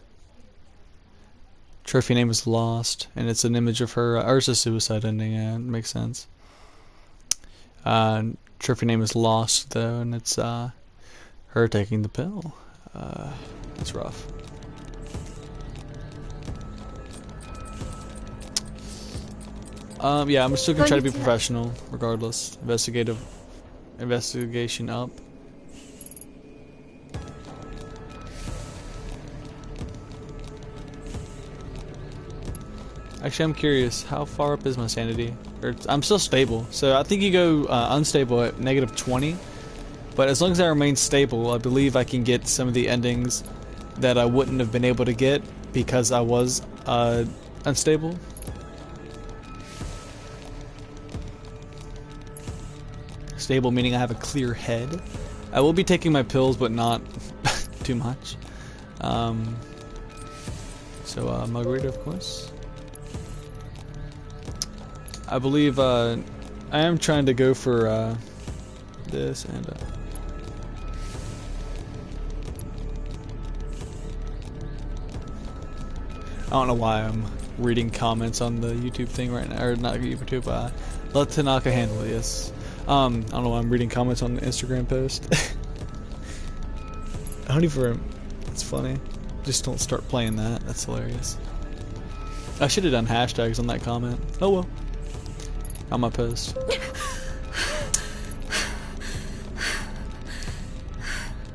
Speaker 1: Trophy name is Lost, and it's an image of her, or it's a suicide ending, yeah, it makes sense. Trophy name is Lost, though, and it's her taking the pill. It's rough. Yeah, I'm still gonna try to be professional, regardless. Investigation up. Actually, I'm curious, how far up is my sanity? I'm still stable, so I think you go unstable at -20. But as long as I remain stable, I believe I can get some of the endings that I wouldn't have been able to get because I was unstable. Stable meaning I have a clear head. I will be taking my pills, but not too much. Margarita, of course. I believe I am trying to go for this, and I don't know why I'm reading comments on the YouTube thing right now, or not YouTube. Let Tanaka handle it. Yes. I don't know why I'm reading comments on the Instagram post. I don't even. It's funny. Just don't start playing that. That's hilarious. I should have done hashtags on that comment. Oh well. On my post.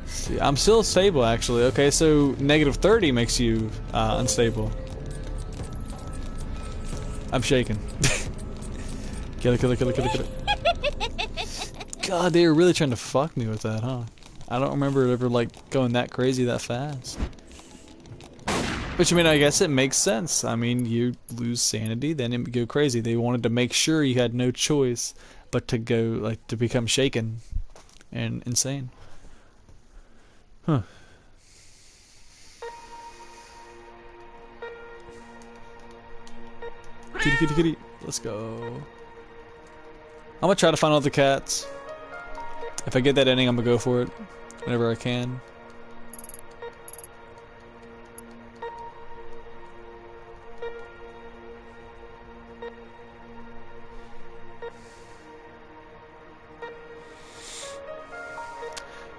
Speaker 1: See, I'm still stable actually. Okay, so -30 makes you unstable. I'm shaking. Kill it. God, they were really trying to fuck me with that, huh? I don't remember it ever like going that crazy that fast. Which, I mean, I guess it makes sense. I mean, you lose sanity, then it go crazy. They wanted to make sure you had no choice but to go, like, to become shaken and insane. Huh. Kitty. Let's go. I'm gonna try to find all the cats. If I get that ending, I'm gonna go for it whenever I can.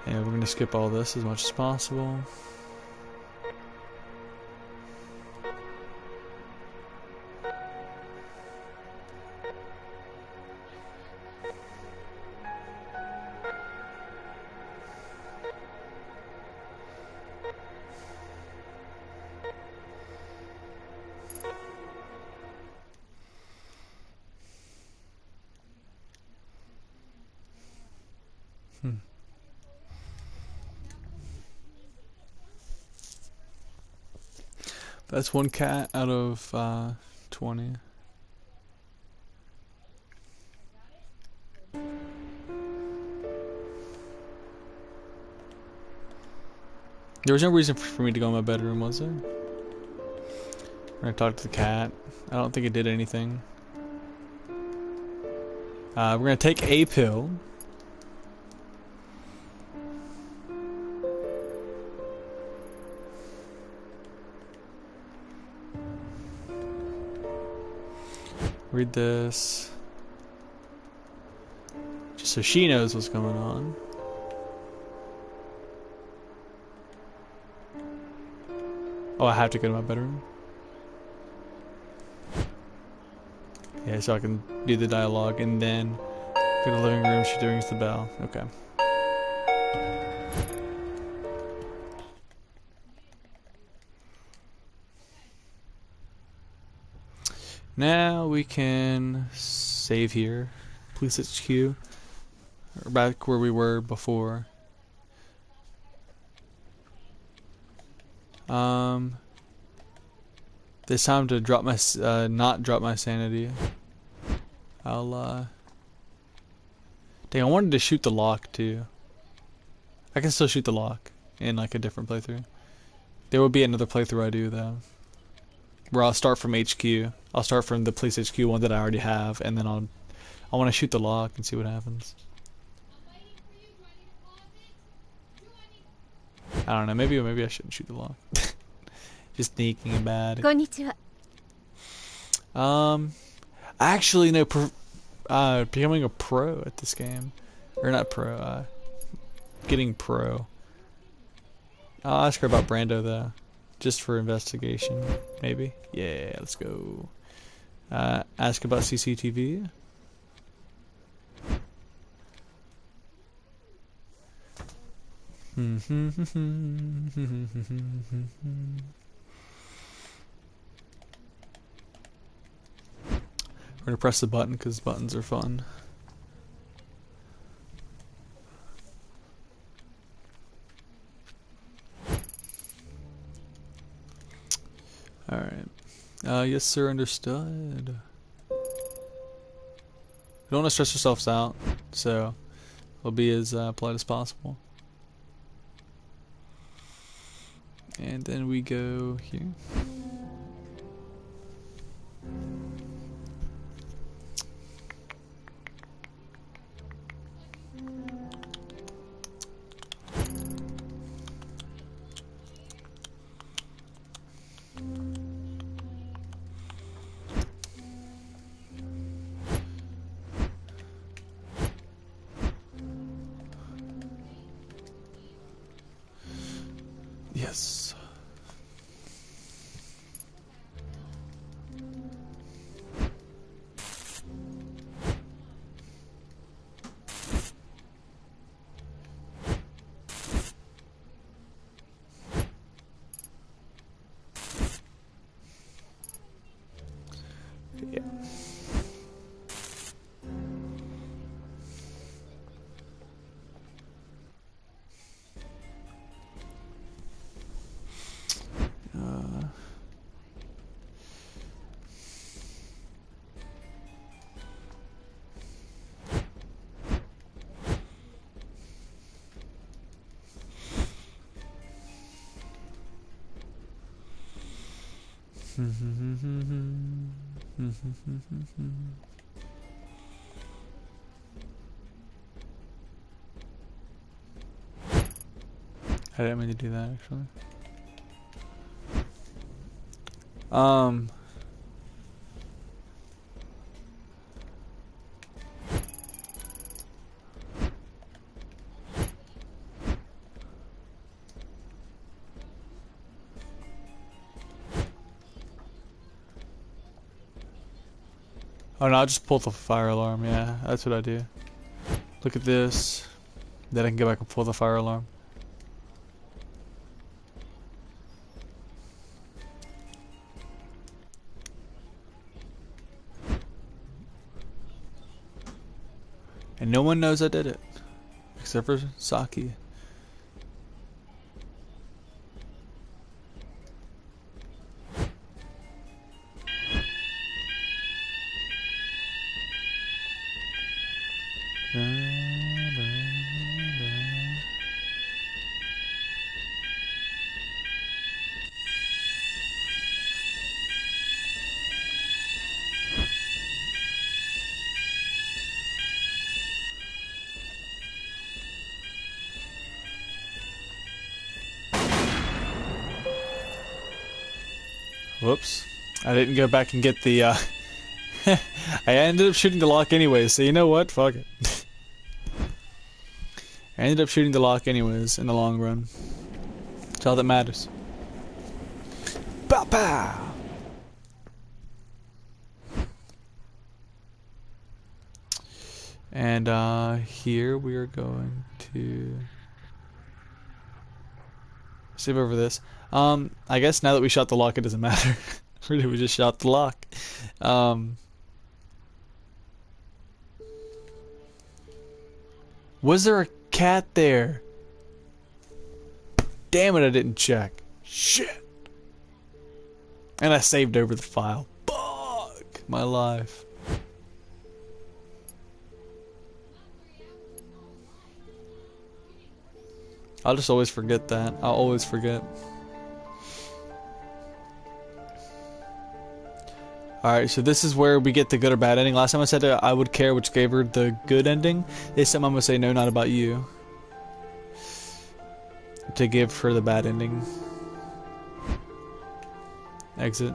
Speaker 1: And we're gonna skip all this as much as possible. That's one cat out of 20. There was no reason for me to go in my bedroom, was there? We're gonna talk to the cat. I don't think it did anything. We're gonna take a pill. Read this. Just so she knows what's going on. Oh, I have to go to my bedroom? Yeah, so I can do the dialogue and then go to the living room, she rings the bell. Okay. Now we can save here. Police HQ. Or back where we were before. This time to drop my not drop my sanity. I'll dang, I wanted to shoot the lock too. I can still shoot the lock in like a different playthrough. There will be another playthrough I do though, where I'll start from HQ. I'll start from the police HQ one that I already have, and then I want to shoot the lock and see what happens. I don't know. Maybe I shouldn't shoot the lock. Just sneaking and bad.
Speaker 2: Konnichiwa.
Speaker 1: Actually, no. Becoming a pro at this game, or not pro. Getting pro. I'll ask her about Brando though, just for investigation, maybe. Yeah, let's go. Ask about CCTV. We're gonna press the button because buttons are fun. Alright. Yes sir, understood. We don't want to stress ourselves out, so we'll be as polite as possible. And then we go here. Yes. Yeah. I didn't mean to do that actually. Oh no, I'll just pull the fire alarm, yeah, that's what I do. Look at this. Then I can go back and pull the fire alarm. And no one knows I did it. Except for Saki. Whoops. I didn't go back and get the, I ended up shooting the lock anyways, so you know what? Fuck it. I ended up shooting the lock anyways, in the long run. That's all that matters. Pow pow! And, here we are going to skip over this. I guess now that we shot the lock, it doesn't matter. Really, we just shot the lock. Was there a cat there? Damn it, I didn't check. Shit. And I saved over the file. Fuck my life. I'll just always forget that. I'll always forget. Alright, so this is where we get the good or bad ending. Last time I said I would care, which gave her the good ending. This time I'm going to say no, not about you. To give her the bad ending. Exit.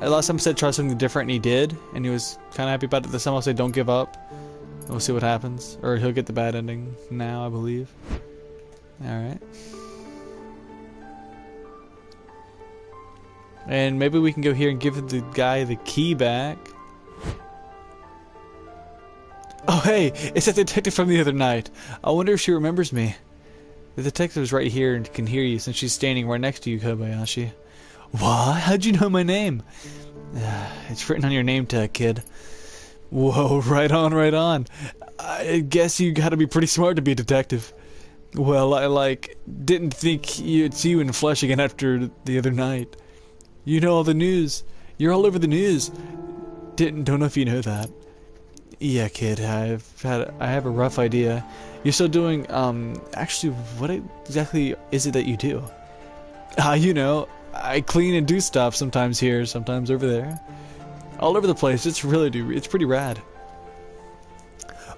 Speaker 1: Last time I said try something different and he did, and he was kind of happy about it. This time I'll say don't give up. We'll see what happens. Or he'll get the bad ending now, I believe. Alright. And maybe we can go here and give the guy the key back. Oh hey, it's that detective from the other night. I wonder if she remembers me. The detective's right here and can hear you since she's standing right next to you, Kobayashi. What? How'd you know my name? It's written on your name tag, kid. Whoa, right on, right on. I guess you gotta be pretty smart to be a detective. Well, I, didn't think you'd see you in flesh again after the other night. You know all the news. You're all over the news. Don't know if you know that. Yeah, kid, I have a rough idea. You're still doing, actually, what exactly is it that you do? You know, I clean and do stuff sometimes here, sometimes over there. All over the place. It's pretty rad.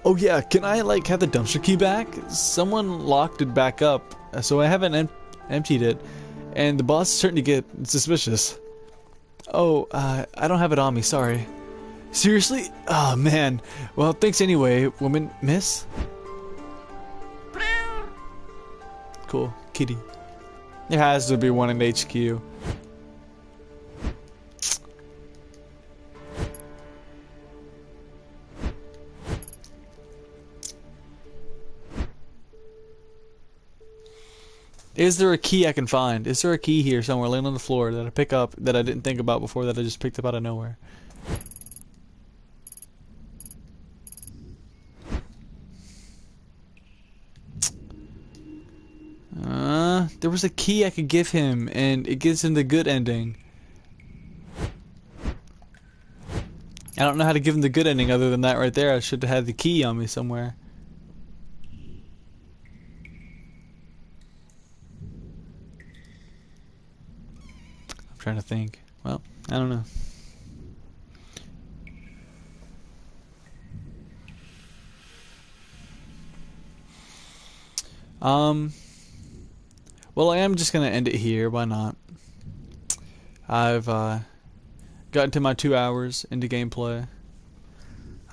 Speaker 1: Oh yeah, can I have the dumpster key back? Someone locked it back up, so I haven't emptied it, and the boss is starting to get suspicious. Oh, I don't have it on me, sorry. Seriously? Oh man. Well, thanks anyway, woman, miss? Cool, kitty. There has to be one in HQ. Is there a key I can find? Is there a key here somewhere laying on the floor that I pick up that I didn't think about before that I just picked up out of nowhere? There was a key I could give him and it gives him the good ending. I don't know how to give him the good ending other than that right there. I should have had the key on me somewhere. I'm trying to think. Well, I don't know. Well, I am just gonna end it here. Why not? I've gotten to my 2 hours into gameplay.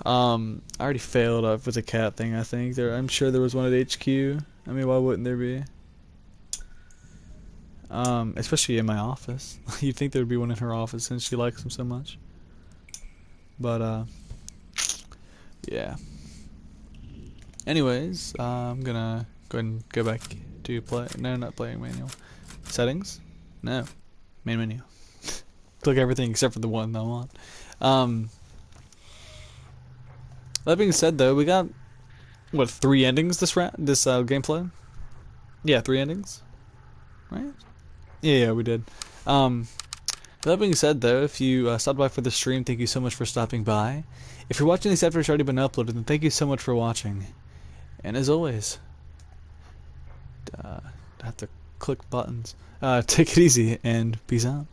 Speaker 1: I already failed with the cat thing. I think I'm sure there was one at HQ. I mean, why wouldn't there be? Especially in my office. You'd think there'd be one in her office since she likes them so much. But yeah. Anyways, I'm gonna go ahead and go back to play. No, not playing manual. Settings? No. Main menu. Click everything except for the one that I want. That being said, though, we got what 3 endings this gameplay? Yeah, 3 endings, right? Yeah, we did. That being said, though, if you stopped by for the stream, thank you so much for stopping by. If you're watching this after it's already been uploaded, then thank you so much for watching. And as always, I have to click buttons. Take it easy and peace out.